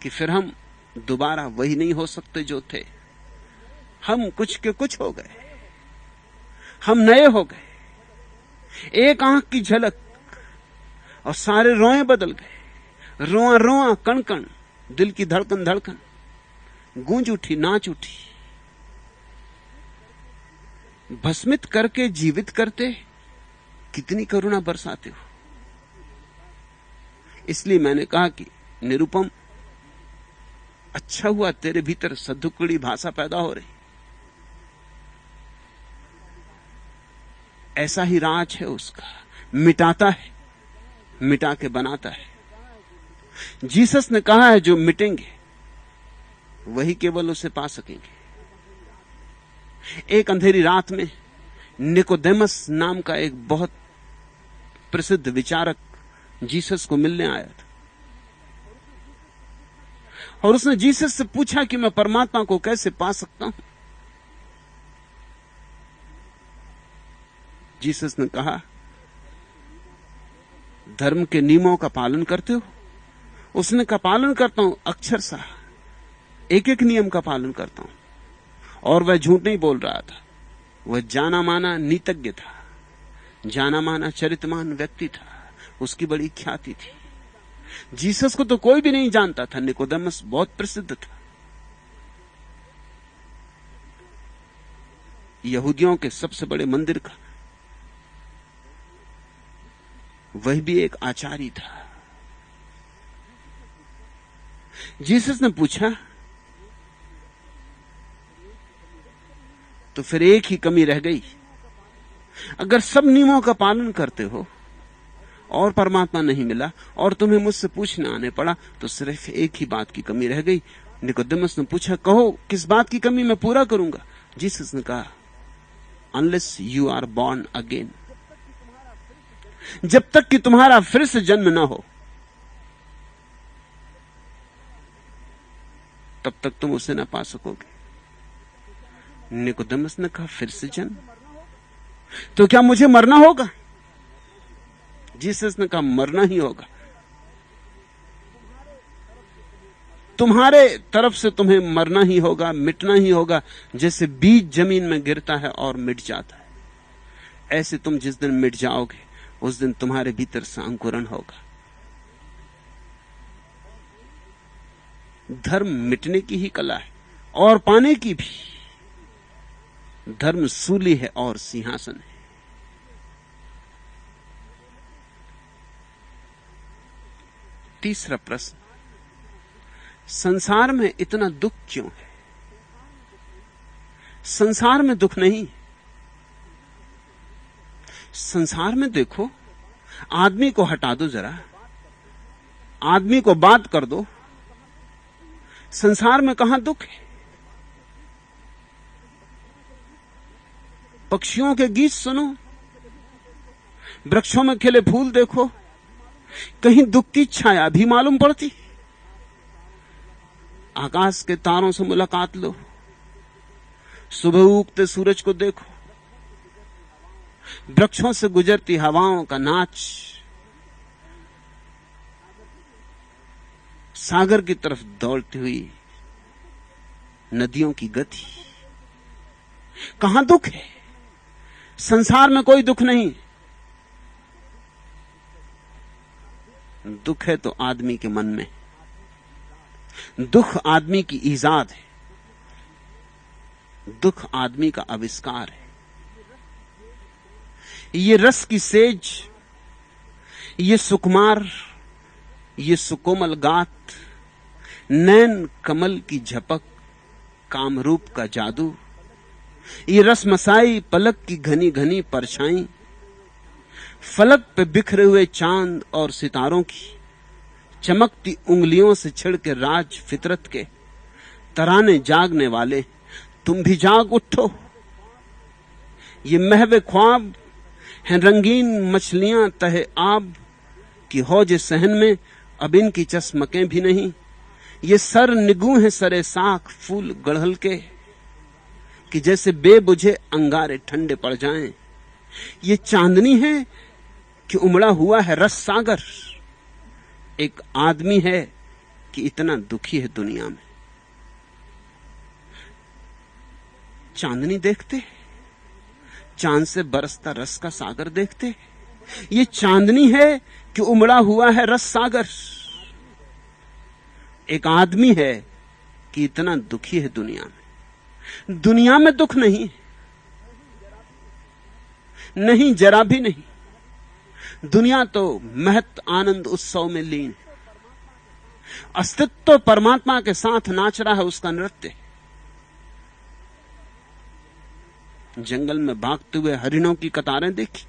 कि फिर हम दोबारा वही नहीं हो सकते जो थे। हम कुछ के कुछ हो गए, हम नए हो गए। एक आंख की झलक और सारे रोए बदल गए। रोआ रोआ कण कण, दिल की धड़कन धड़कन गूंज उठी, नाच उठी। भस्मित करके जीवित करते कितनी करुणा बरसाते हो। इसलिए मैंने कहा कि निरुपम, अच्छा हुआ तेरे भीतर सद्दुकड़ी भाषा पैदा हो रही। ऐसा ही राज है उसका, मिटाता है, मिटा के बनाता है। जीसस ने कहा है जो मिटेंगे वही केवल उसे पा सकेंगे। एक अंधेरी रात में निकोदेमस नाम का एक बहुत प्रसिद्ध विचारक जीसस को मिलने आया था और उसने जीसस से पूछा कि मैं परमात्मा को कैसे पा सकता हूं। जीसस ने कहा, धर्म के नियमों का पालन करते हो? उसने कहा, पालन करता हूं, अक्षरशः एक एक नियम का पालन करता हूं। और वह झूठ नहीं बोल रहा था, वह जाना माना नीतज्ञ था, जाना माना चरितमान व्यक्ति था, उसकी बड़ी ख्याति थी। जीसस को तो कोई भी नहीं जानता था, निकोदेमस बहुत प्रसिद्ध था। यहूदियों के सबसे बड़े मंदिर का वह भी एक आचार्य था। जीसस ने पूछा, तो फिर एक ही कमी रह गई। अगर सब नियमों का पालन करते हो और परमात्मा नहीं मिला और तुम्हें मुझसे पूछने आने पड़ा, तो सिर्फ एक ही बात की कमी रह गई। निकोदेमस ने पूछा, कहो किस बात की कमी मैं पूरा करूंगा? जीसस ने कहा, unless you are born again, जब तक कि तुम्हारा फिर से जन्म ना हो तब तक तुम उसे ना पा सकोगे। निकोदेमस ने कहा, फिर से जन्म? तो क्या मुझे मरना होगा? जीसस ने कहा, मरना ही होगा। तुम्हारे तरफ से तुम्हें मरना ही होगा, मिटना ही होगा। जैसे बीज जमीन में गिरता है और मिट जाता है, ऐसे तुम जिस दिन मिट जाओगे उस दिन तुम्हारे भीतर से अंकुरण होगा। धर्म मिटने की ही कला है और पाने की भी। धर्म सूली है और सिंहासन है। तीसरा प्रश्न, संसार में इतना दुख क्यों है? संसार में दुख नहीं। संसार में देखो, आदमी को हटा दो जरा, आदमी को बात कर दो, संसार में कहां दुख है? पक्षियों के गीत सुनो, वृक्षों में खिले फूल देखो, कहीं दुख की छाया भी मालूम पड़ती? आकाश के तारों से मुलाकात लो, सुबह उगते सूरज को देखो, वृक्षों से गुजरती हवाओं का नाच, सागर की तरफ दौड़ती हुई नदियों की गति, कहां दुख है? संसार में कोई दुख नहीं। दुख है तो आदमी के मन में। दुख आदमी की ईजाद है, दुख आदमी का आविष्कार है। ये रस की सेज, ये सुकुमार, ये सुकोमल गात, नैन कमल की झपक, कामरूप का जादू, ये रसमसाई पलक की घनी घनी परछाई, फलक पे बिखरे हुए चांद और सितारों की चमकती उंगलियों से छिड़के राज फितरत के तराने जागने वाले, तुम भी जाग उठो। ये महवे ख्वाब हैं रंगीन मछलियां तहे आब की हौज सहन में, अब इनकी चश्मकें भी नहीं। ये सर निगू हैं सरे साख फूल गढ़ल के, कि जैसे बेबुझे अंगारे ठंडे पड़ जाएं। ये चांदनी है कि उमड़ा हुआ है रस सागर, एक आदमी है कि इतना दुखी है दुनिया में। चांदनी देखते, चांद से बरसता रस का सागर देखते। ये चांदनी है कि उमड़ा हुआ है रस सागर, एक आदमी है कि इतना दुखी है दुनिया में। दुनिया में दुख नहीं, नहीं जरा भी नहीं। दुनिया तो महत आनंद उत्सव में लीन, अस्तित्व तो परमात्मा के साथ नाच रहा है, उसका नृत्य। जंगल में भागते हुए हरिणों की कतारें देखी,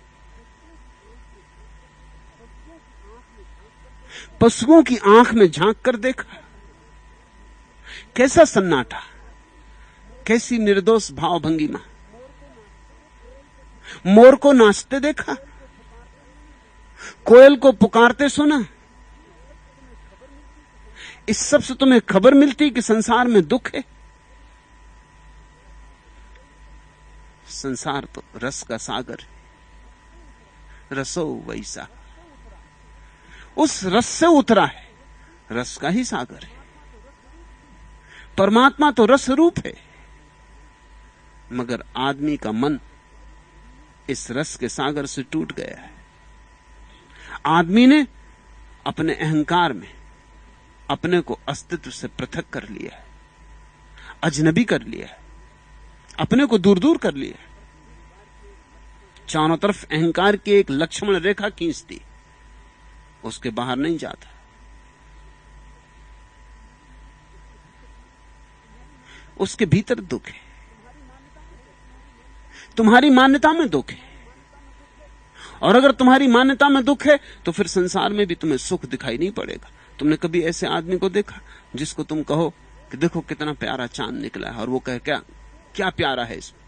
पशुओं की आंख में झांक कर देखा, कैसा सन्नाटा, कैसी निर्दोष भाव भंगिमा। मोर को नाचते देखा, कोयल को पुकारते सुना। इस सब से तुम्हें खबर मिलती कि संसार में दुख है। संसार तो रस का सागर है, रसो वैसा, उस रस से उतरा है, रस का ही सागर है। परमात्मा तो रस रूप है, मगर आदमी का मन इस रस के सागर से टूट गया है। आदमी ने अपने अहंकार में अपने को अस्तित्व से पृथक कर लिया है, अजनबी कर लिया है, अपने को दूर दूर कर लिया। चारों तरफ अहंकार की एक लक्ष्मण रेखा खींचती, उसके बाहर नहीं जाता। उसके भीतर दुख है। तुम्हारी मान्यता में दुख है, और अगर तुम्हारी मान्यता में दुख है तो फिर संसार में भी तुम्हें सुख दिखाई नहीं पड़ेगा। तुमने कभी ऐसे आदमी को देखा जिसको तुम कहो कि देखो कितना प्यारा चांद निकला है, और वो कहे क्या क्या प्यारा है इसमें?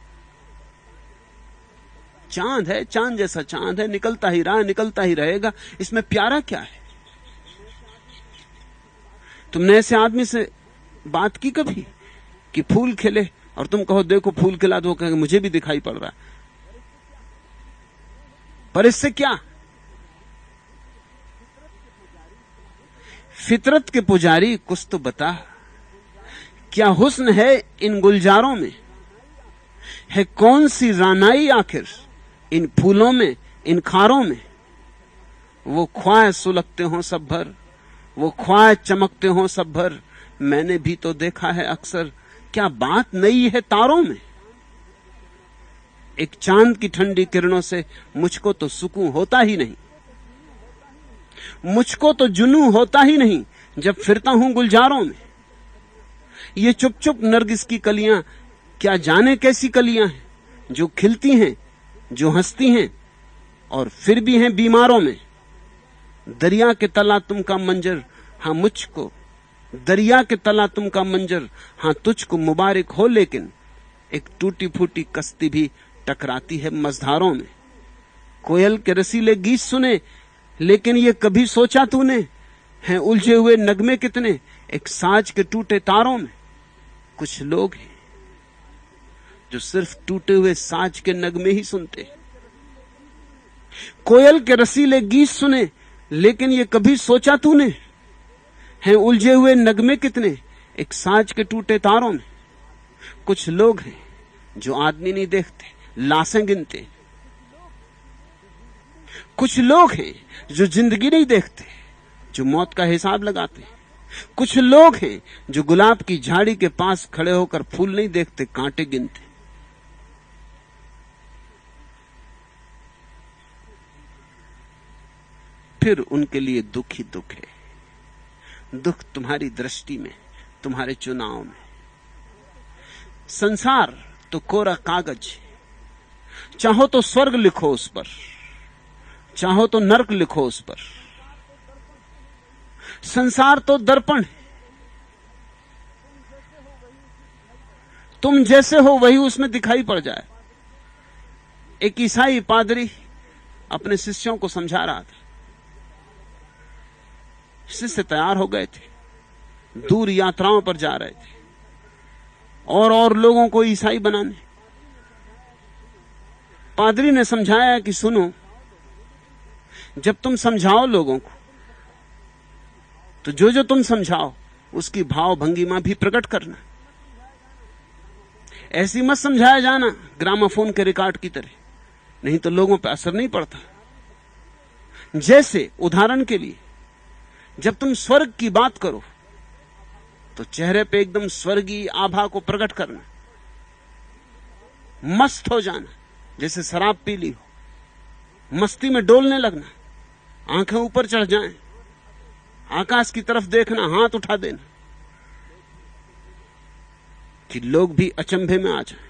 चांद है, चांद जैसा चांद है, निकलता ही रहा, निकलता ही रहेगा, इसमें प्यारा क्या है? तुमने ऐसे आदमी से बात की कभी कि फूल खिले और तुम कहो देखो फूल खिला, तो कहेंगे मुझे भी दिखाई पड़ रहा है, पर इससे क्या? फितरत के पुजारी कुछ तो बता, क्या हुस्न है इन गुलजारों में, है कौन सी रानाई आखिर इन फूलों में, इन खारों में? वो ख्वाह सुलगते हो सब भर, वो ख्वाह चमकते हो सब भर, मैंने भी तो देखा है अक्सर, क्या बात नई है तारों में? एक चांद की ठंडी किरणों से मुझको तो सुकून होता ही नहीं, मुझको तो जुनून होता ही नहीं जब फिरता हूं गुलजारों में। ये चुप चुप नरगिस की कलियां, क्या जाने कैसी कलियां हैं, जो खिलती हैं, जो हंसती हैं और फिर भी हैं बीमारों में। दरिया के तला तुम का मंजर, हां मुझको, दरिया के तला तुम का मंजर, हां तुझको मुबारक हो, लेकिन एक टूटी फूटी कश्ती भी टकराती है मझधारों में। कोयल के रसीले गीत सुने, लेकिन ये कभी सोचा तूने, हैं उलझे हुए नगमे कितने एक साज के टूटे तारों में। कुछ लोग हैं जो सिर्फ टूटे हुए साज के नगमे ही सुनते हैं। कोयल के रसीले गीत सुने, लेकिन ये कभी सोचा तूने, हैं उलझे हुए नगमे कितने एक साज के टूटे तारों में। कुछ लोग हैं जो आदमी नहीं देखते, लाशें गिनते। कुछ लोग हैं जो जिंदगी नहीं देखते, जो मौत का हिसाब लगाते। कुछ लोग हैं जो गुलाब की झाड़ी के पास खड़े होकर फूल नहीं देखते, कांटे गिनते। फिर उनके लिए दुख ही दुख है। दुख तुम्हारी दृष्टि में, तुम्हारे चुनाव में। संसार तो कोरा कागज है, चाहो तो स्वर्ग लिखो उस पर, चाहो तो नरक लिखो उस पर। संसार तो दर्पण है, तुम जैसे हो वही उसमें दिखाई पड़ जाए। एक ईसाई पादरी अपने शिष्यों को समझा रहा था। शिष्य तैयार हो गए थे, दूर यात्राओं पर जा रहे थे और लोगों को ईसाई बनाने। पादरी ने समझाया कि सुनो, जब तुम समझाओ लोगों को, तो जो जो तुम समझाओ उसकी भाव भंगिमा भी प्रकट करना। ऐसी मत समझाया जाना ग्रामाफोन के रिकॉर्ड की तरह, नहीं तो लोगों पर असर नहीं पड़ता। जैसे उदाहरण के लिए, जब तुम स्वर्ग की बात करो तो चेहरे पे एकदम स्वर्गीय आभा को प्रकट करना, मस्त हो जाना, जैसे शराब पी ली हो, मस्ती में डोलने लगना, आंखें ऊपर चढ़ जाएं, आकाश की तरफ देखना, हाथ उठा देना कि लोग भी अचंभे में आ जाएं।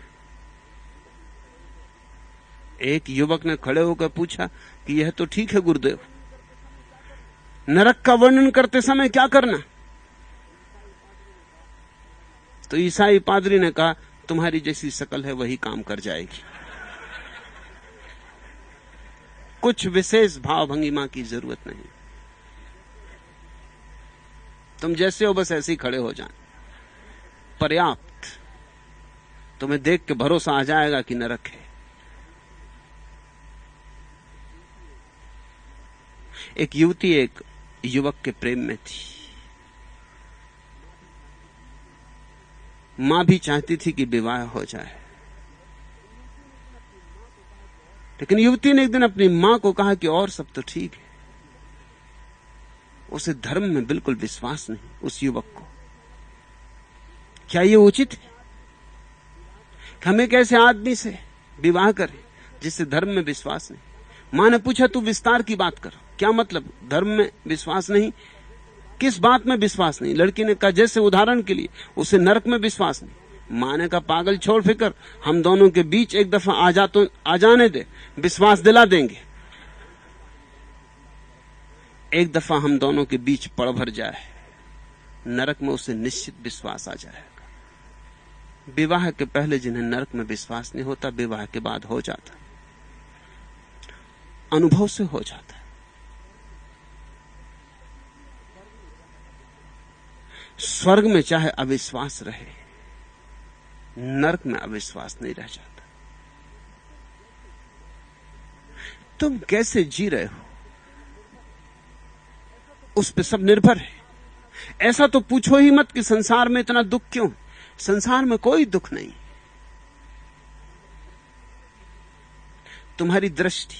एक युवक ने खड़े होकर पूछा कि यह तो ठीक है गुरुदेव, नरक का वर्णन करते समय क्या करना? तो ईसाई पादरी ने कहा, तुम्हारी जैसी शकल है वही काम कर जाएगी, कुछ विशेष भाव भंगिमा की जरूरत नहीं, तुम जैसे हो बस ऐसे ही खड़े हो जाए, पर्याप्त। तुम्हें देख के भरोसा आ जाएगा कि नरक है। एक युवती एक युवक के प्रेम में थी। मां भी चाहती थी कि विवाह हो जाए, लेकिन युवती ने एक दिन अपनी मां को कहा कि और सब तो ठीक है। उसे धर्म में बिल्कुल विश्वास नहीं, उस युवक को। क्या यह उचित है कि हम एक ऐसे आदमी से विवाह करें जिससे धर्म में विश्वास नहीं? मां ने पूछा, तू विस्तार की बात कर, क्या मतलब? धर्म में विश्वास नहीं, किस बात में विश्वास नहीं? लड़की ने कहा, जैसे उदाहरण के लिए उसे नरक में विश्वास नहीं। मां ने कहा, पागल छोड़ फिकर, हम दोनों के बीच एक दफा आ जाने दे, विश्वास दिला देंगे। एक दफा हम दोनों के बीच पड़ भर जाए, नरक में उसे निश्चित विश्वास आ जाएगा। विवाह के पहले जिन्हें नरक में विश्वास नहीं होता, विवाह के बाद हो जाता। अनुभव से हो जाता है। स्वर्ग में चाहे अविश्वास रहे, नरक में अविश्वास नहीं रह जाता। तुम कैसे जी रहे हो उस पर सब निर्भर है। ऐसा तो पूछो ही मत कि संसार में इतना दुख क्यों। संसार में कोई दुख नहीं। तुम्हारी दृष्टि,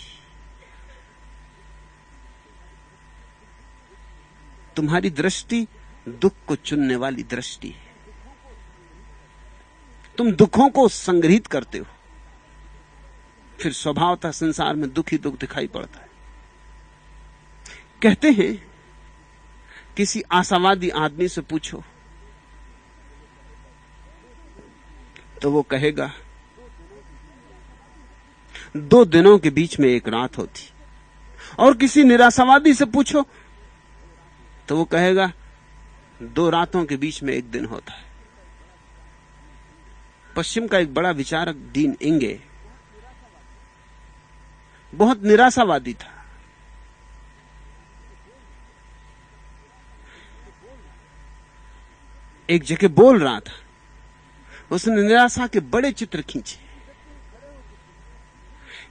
तुम्हारी दृष्टि दुख को चुनने वाली दृष्टि है। तुम दुखों को संग्रहित करते हो, फिर स्वभावतः संसार में दुख ही दुख दिखाई पड़ता है। कहते हैं किसी आशावादी आदमी से पूछो तो वो कहेगा 2 दिनों के बीच में एक रात होती, और किसी निराशावादी से पूछो तो वो कहेगा 2 रातों के बीच में एक दिन होता है। पश्चिम का एक बड़ा विचारक डीन इंगे बहुत निराशावादी था। एक जगह बोल रहा था, उसने निराशा के बड़े चित्र खींचे।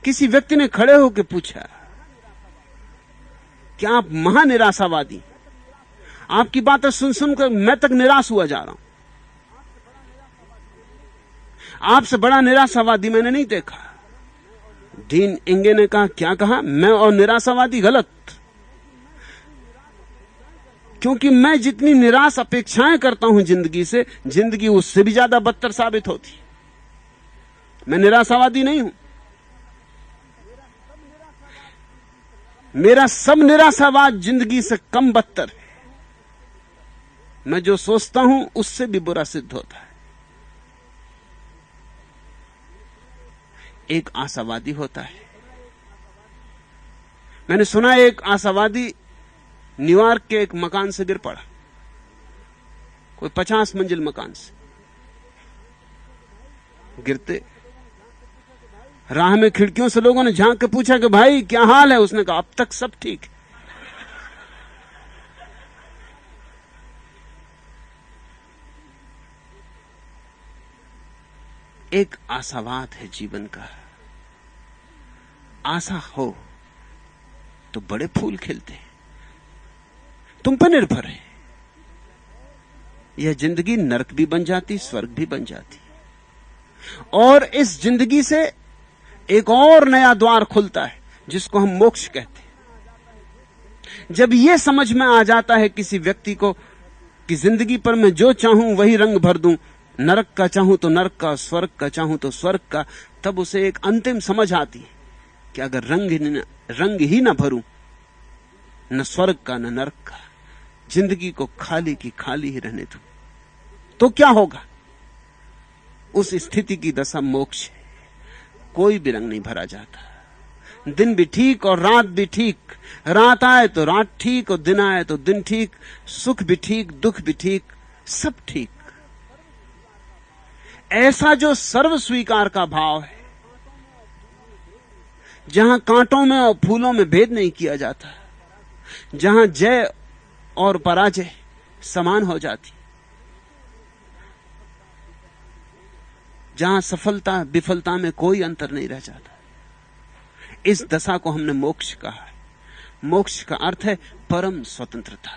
किसी व्यक्ति ने खड़े होकर पूछा कि आप महानिराशावादी, आपकी बातें सुन सुनकर मैं तक निराश हुआ जा रहा हूं, आपसे बड़ा निराशावादी मैंने नहीं देखा। डीन इंगे ने कहा, क्या कहा? मैं और निराशावादी? गलत। क्योंकि मैं जितनी निराश अपेक्षाएं करता हूं जिंदगी से, जिंदगी उससे भी ज्यादा बदतर साबित होती। मैं निराशावादी नहीं हूं। मेरा सब निराशावाद जिंदगी से कम बदतर है। मैं जो सोचता हूं उससे भी बुरा सिद्ध होता है। एक आशावादी होता है। मैंने सुना एक आशावादी न्यूयॉर्क के एक मकान से गिर पड़ा, कोई 50 मंजिल मकान से। गिरते राह में खिड़कियों से लोगों ने झांक के पूछा कि भाई क्या हाल है? उसने कहा अब तक सब ठीक है। एक आशावाद है जीवन का। आशा हो तो बड़े फूल खिलते हैं। तुम पर निर्भर है। यह जिंदगी नरक भी बन जाती, स्वर्ग भी बन जाती, और इस जिंदगी से एक और नया द्वार खुलता है जिसको हम मोक्ष कहते हैं। जब यह समझ में आ जाता है किसी व्यक्ति को कि जिंदगी पर मैं जो चाहूं वही रंग भर दूं, नरक का चाहूं तो नरक का, स्वर्ग का चाहूं तो स्वर्ग का, तब उसे एक अंतिम समझ आती है कि अगर रंग ही ना भरूं, न स्वर्ग का न नरक का, जिंदगी को खाली की खाली ही रहने दूं, तो क्या होगा? उस स्थिति की दशा मोक्ष है। कोई भी रंग नहीं भरा जाता। दिन भी ठीक और रात भी ठीक। रात आए तो रात ठीक और दिन आए तो दिन ठीक। सुख भी ठीक, दुख भी ठीक, सब ठीक। ऐसा जो सर्व स्वीकार का भाव है, जहां कांटों में और फूलों में भेद नहीं किया जाता, जहां जय और पराजय समान हो जाती, जहां सफलता विफलता में कोई अंतर नहीं रह जाता, इस दशा को हमने मोक्ष कहा है। मोक्ष का अर्थ है परम स्वतंत्रता।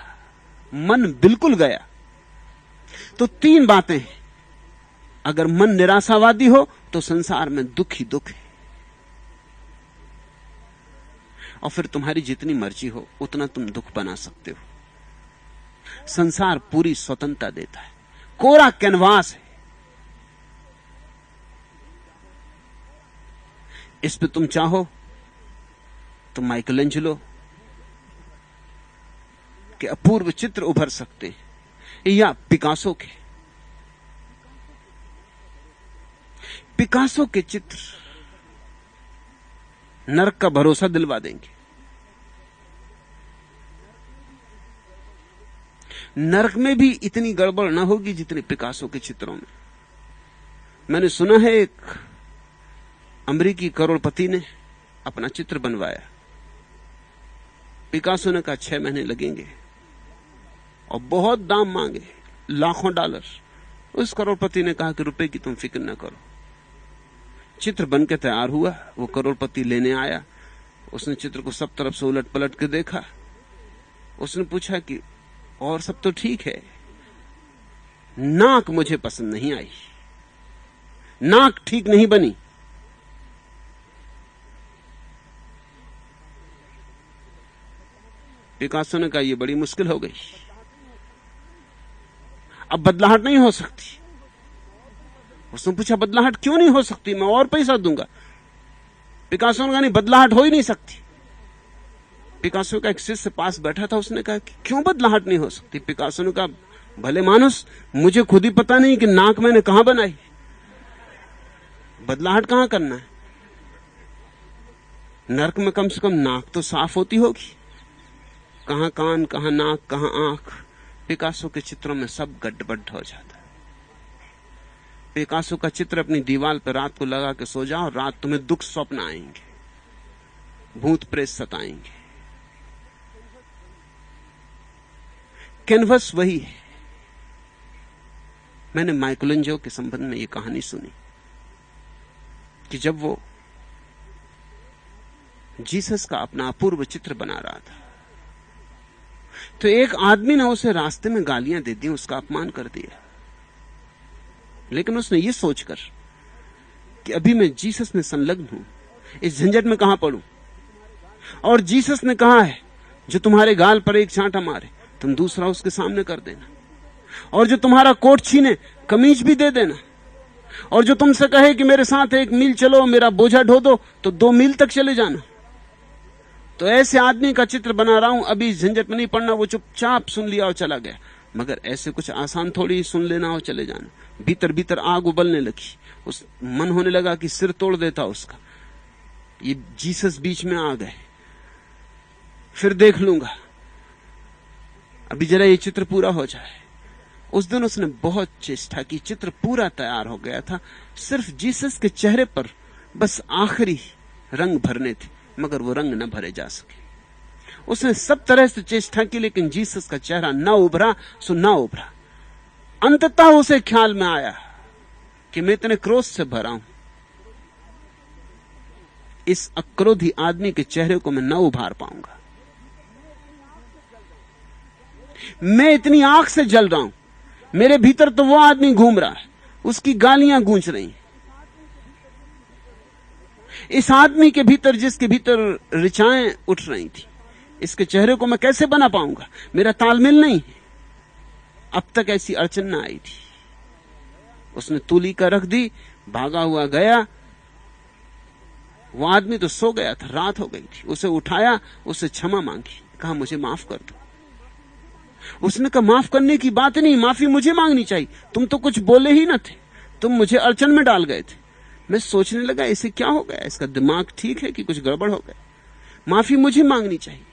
मन बिल्कुल गया तो 3 बातें हैं। अगर मन निराशावादी हो तो संसार में दुख ही दुख है, और फिर तुम्हारी जितनी मर्जी हो उतना तुम दुख बना सकते हो। संसार पूरी स्वतंत्रता देता है, कोरा कैनवास है। इस पे तुम चाहो तो माइकलएंजेलो के अपूर्व चित्र उभर सकते हैं, या पिकासो के चित्र नरक का भरोसा दिलवा देंगे। नरक में भी इतनी गड़बड़ ना होगी जितनी पिकासो के चित्रों में। मैंने सुना है एक अमेरिकी करोड़पति ने अपना चित्र बनवाया, पिकासो ने कहा 6 महीने लगेंगे और बहुत दाम मांगे, लाखों डॉलर। उस करोड़पति ने कहा कि रुपए की तुम फिक्र न करो। चित्र बनके तैयार हुआ, वो करोड़पति लेने आया। उसने चित्र को सब तरफ से उलट पलट के देखा। उसने पूछा कि और सब तो ठीक है, नाक मुझे पसंद नहीं आई, नाक ठीक नहीं बनी। पिकासो ने कहा यह बड़ी मुश्किल हो गई, अब बदलाहट नहीं हो सकती। उसने पूछा बदलाहट क्यों नहीं हो सकती, मैं और पैसा दूंगा। पिकासो ने कहा नहीं, बदलाहट हो ही नहीं सकती। पिकासो का एक शिष्य पास बैठा था, उसने कहा कि क्यों बदलाहट नहीं हो सकती। पिकासो ने कहा भले मानुस, मुझे खुद ही पता नहीं कि नाक मैंने कहां बनाई, बदलाहट कहां करना है। नर्क में कम से कम नाक तो साफ होती होगी, कहां कान, कहां नाक, कहां आंख। पिकासो के चित्रों में सब गड़बड़ हो जाता है। पिकासो का चित्र अपनी दीवार पर रात को लगा के सो जाओ, रात तुम्हें दुख स्वप्न आएंगे, भूत प्रेत सताएंगे। कैनवस वही है। मैंने माइकलएंजेलो के संबंध में यह कहानी सुनी कि जब वो जीसस का अपना अपूर्व चित्र बना रहा था तो एक आदमी ने उसे रास्ते में गालियां दे दी, उसका अपमान कर दिया। लेकिन उसने ये सोचकर कि अभी मैं जीसस में संलग्न हूं, इस झंझट में कहां पड़ूं। और जीसस ने कहा है जो तुम्हारे गाल पर एक छांटा मारे तुम दूसरा उसके सामने कर देना, और जो तुम्हारा कोट छीने कमीज भी दे देना, और जो तुमसे कहे कि मेरे साथ 1 मील चलो, मेरा बोझा ढो दो, तो 2 मील तक चले जाना। तो ऐसे आदमी का चित्र बना रहा हूं, अभी झंझट में नहीं पड़ना। वो चुपचाप सुन लिया और चला गया। मगर ऐसे कुछ आसान थोड़ी सुन लेना और चले जाना। भीतर भीतर आग उबलने लगी। उस मन होने लगा कि सिर तोड़ देता उसका। ये जीसस बीच में आ गए, फिर देख लूंगा, अभी जरा ये चित्र पूरा हो जाए। उस दिन उसने बहुत चेष्टा की, चित्र पूरा तैयार हो गया था। सिर्फ जीसस के चेहरे पर बस आखिरी रंग भरने थे, मगर वो रंग न भरे जा सके। उसने सब तरह से चेष्टा की, लेकिन जीसस का चेहरा न उभरा सो न उभरा। अंततः उसे ख्याल में आया कि मैं इतने क्रोध से भरा हूं, इस अक्रोधी आदमी के चेहरे को मैं न उभार पाऊंगा। मैं इतनी आग से जल रहा हूं, मेरे भीतर तो वो आदमी घूम रहा है, उसकी गालियां गूंज रही। इस आदमी के भीतर, जिसके भीतर ऋचाएं उठ रही थी, इसके चेहरे को मैं कैसे बना पाऊंगा। मेरा तालमेल नहीं। अब तक ऐसी अड़चन ना आई थी। उसने तूलिका रख दी, भागा हुआ गया। वो आदमी तो सो गया था, रात हो गई थी। उसे उठाया, उससे क्षमा मांगी, कहा मुझे माफ कर दो। उसने कहा माफ करने की बात नहीं, माफी मुझे मांगनी चाहिए। तुम तो कुछ बोले ही ना थे, तुम मुझे अड़चन में डाल गए थे। मैं सोचने लगा इसे क्या हो गया, इसका दिमाग ठीक है कि कुछ गड़बड़ हो गया, माफी मुझे मांगनी चाहिए।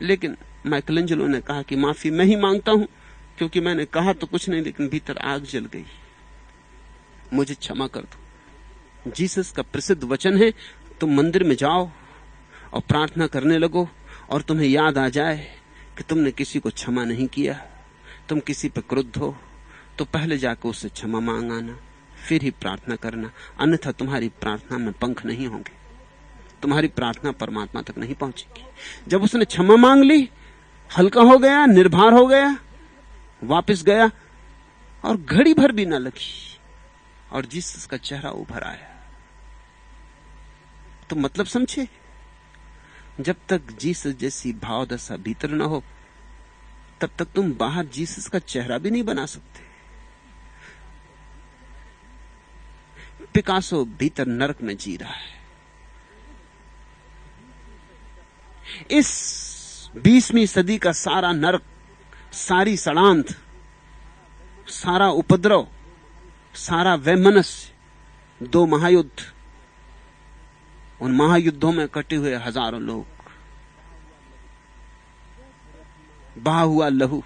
लेकिन माइकलएंजेलो ने कहा कि माफी मैं ही मांगता हूं, क्योंकि मैंने कहा तो कुछ नहीं, लेकिन भीतर आग जल गई, मुझे क्षमा कर दो। जीसस का प्रसिद्ध वचन है, तुम मंदिर में जाओ और प्रार्थना करने लगो, और तुम्हें याद आ जाए कि तुमने किसी को क्षमा नहीं किया, तुम किसी पर क्रुद्ध हो, तो पहले जाकर उससे क्षमा मांग आना, फिर ही प्रार्थना करना। अन्यथा तुम्हारी प्रार्थना में पंख नहीं होंगे, तुम्हारी प्रार्थना परमात्मा तक नहीं पहुंचेगी। जब उसने क्षमा मांग ली, हल्का हो गया, निर्भर हो गया, वापस गया, और घड़ी भर भी ना लगी और जीसस का चेहरा उभर आया। तो मतलब समझे, जब तक जीसस जैसी भावदशा भीतर ना हो, तब तक तुम बाहर जीसस का चेहरा भी नहीं बना सकते। पिकासो भीतर नरक में जी रहा है। इस 20वीं सदी का सारा नरक, सारी षड़ांत, सारा उपद्रव, सारा वैमनस्य, 2 महायुद्ध, उन महायुद्धों में कटे हुए हजारों लोग, बहा हुआ लहू,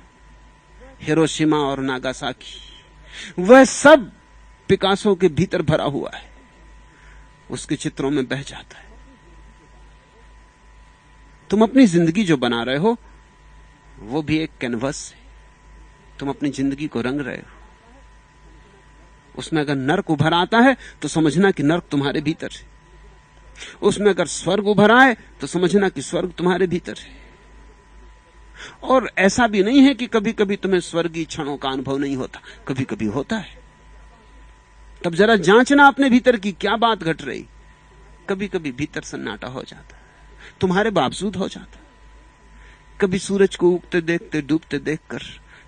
हिरोशिमा और नागासाकी, वह सब पिकासो के भीतर भरा हुआ है, उसके चित्रों में बह जाता है। तुम अपनी जिंदगी जो बना रहे हो वो भी एक कैनवस है। तुम अपनी जिंदगी को रंग रहे हो। उसमें अगर नर्क उभर आता है तो समझना कि नर्क तुम्हारे भीतर है। उसमें अगर स्वर्ग उभर आए तो समझना कि स्वर्ग तुम्हारे भीतर है। और ऐसा भी नहीं है कि कभी कभी तुम्हें स्वर्गीय क्षणों का अनुभव नहीं होता, कभी कभी होता है। तब जरा जांचना अपने भीतर की क्या बात घट रही। कभी कभी भीतर सन्नाटा हो जाता, तुम्हारे बावजूद हो जाता। कभी सूरज को उगते देखते डूबते देखकर,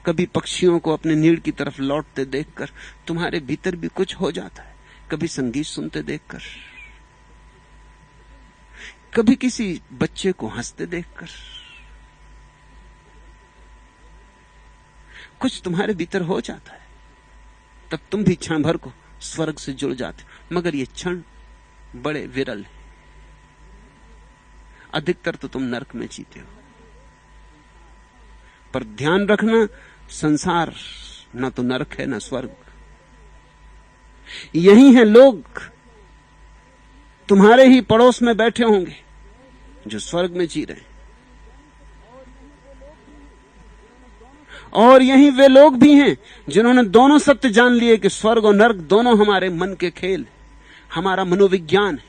कभी पक्षियों को अपने नीड़ की तरफ लौटते देखकर तुम्हारे भीतर भी कुछ हो जाता है। कभी संगीत सुनते देखकर, कभी किसी बच्चे को हंसते देखकर, कुछ तुम्हारे भीतर हो जाता है। तब तुम भी क्षण भर को स्वर्ग से जुड़ जाते हो। मगर ये क्षण बड़े विरल हैं। अधिकतर तो तुम नरक में जीते हो। पर ध्यान रखना, संसार ना तो नरक है ना स्वर्ग। यही हैं लोग तुम्हारे ही पड़ोस में बैठे होंगे जो स्वर्ग में जी रहे हैं, और यही वे लोग भी हैं जिन्होंने दोनों सत्य जान लिए कि स्वर्ग और नरक दोनों हमारे मन के खेल, हमारा मनोविज्ञान है,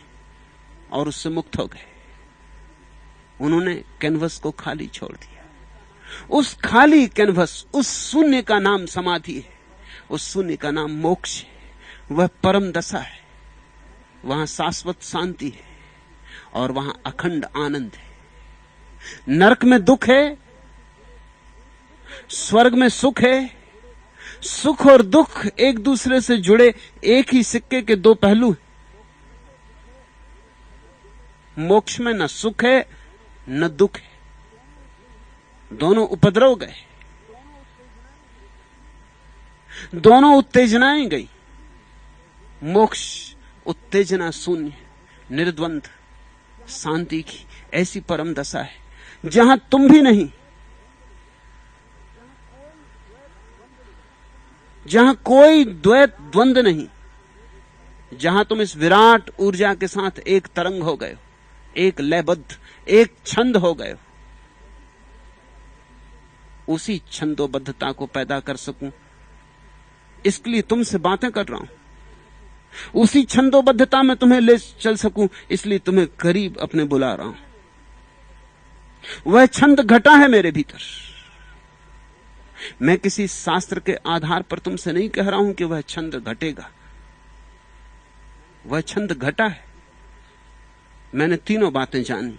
और उससे मुक्त हो गए। उन्होंने कैनवस को खाली छोड़ दिया। उस खाली कैनवस, उस शून्य का नाम समाधि है, उस शून्य का नाम मोक्ष है। वह परम दशा है। वहां शाश्वत शांति है और वहां अखंड आनंद है। नरक में दुख है, स्वर्ग में सुख है। सुख और दुख एक दूसरे से जुड़े एक ही सिक्के के दो पहलू हैं। मोक्ष में न सुख है न दुख है, दोनों उपद्रव गए, दोनों उत्तेजनाएं गई। मोक्ष उत्तेजना शून्य, निर्द्वंद शांति की ऐसी परम दशा है जहां तुम भी नहीं, जहां कोई द्वैत द्वंद नहीं, जहां तुम इस विराट ऊर्जा के साथ एक तरंग हो गए हो, एक लयबद्ध, एक छंद हो गए हो। उसी छंदोबद्धता को पैदा कर सकूं इसके लिए तुमसे बातें कर रहा हूं। उसी छंदोबद्धता में तुम्हें ले चल सकूं इसलिए तुम्हें करीब अपने बुला रहा हूं। वह छंद घटा है मेरे भीतर। मैं किसी शास्त्र के आधार पर तुमसे नहीं कह रहा हूं कि वह छंद घटेगा। वह छंद घटा है। मैंने तीनों बातें जानी।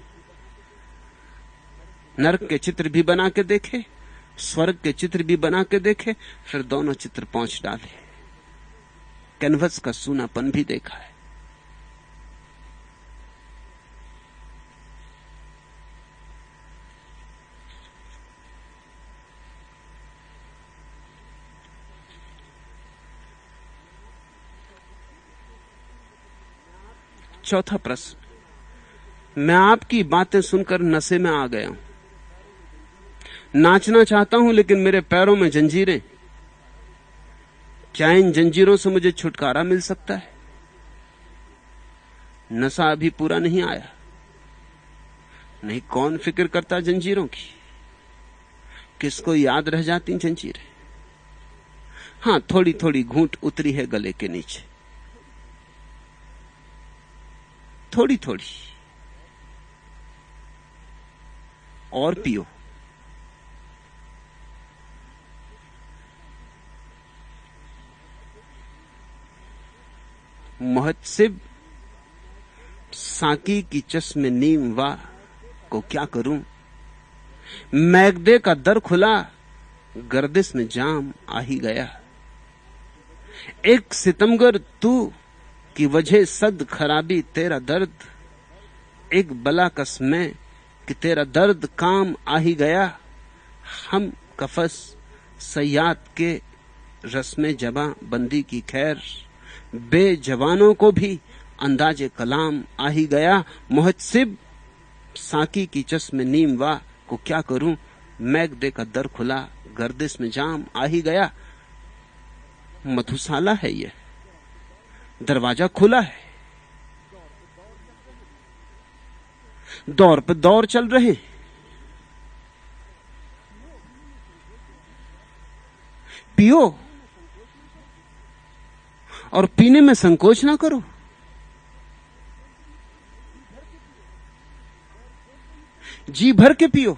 नरक के चित्र भी बना के देखे, स्वर्ग के चित्र भी बना के देखे, फिर दोनों चित्र पहुंच डाले। कैनवस का सूनापन भी देखा है। चौथा प्रश्न, मैं आपकी बातें सुनकर नशे में आ गया हूं। नाचना चाहता हूं लेकिन मेरे पैरों में जंजीरें। क्या इन जंजीरों से मुझे छुटकारा मिल सकता है? नशा अभी पूरा नहीं आया। नहीं, कौन फिक्र करता जंजीरों की? किसको याद रह जाती जंजीरें? हां, थोड़ी थोड़ी घूंट उतरी है गले के नीचे, थोड़ी थोड़ी, और पियो। मुहतसिब साकी की चश्मे नीम वाह को क्या करूं? मैगदे का दर खुला, गर्दिश में जाम आ ही गया। एक सितमगर तू की वजह सद खराबी तेरा दर्द, एक बला कस में कि तेरा दर्द काम आ ही गया। हम कफस सयाद के रस्म जबा बंदी की खैर, बेजवानों को भी अंदाजे कलाम आ ही गया। मुहतसिब साकी की चश्मे नीम वाह को क्या करूं? मैगदे का दर खुला, गर्दिश में जाम आ ही गया। मधुशाला है यह, दरवाजा खुला है। दौर पे दौर चल रहे हैं। पियो और पीने में संकोच ना करो। जी भर के पियो,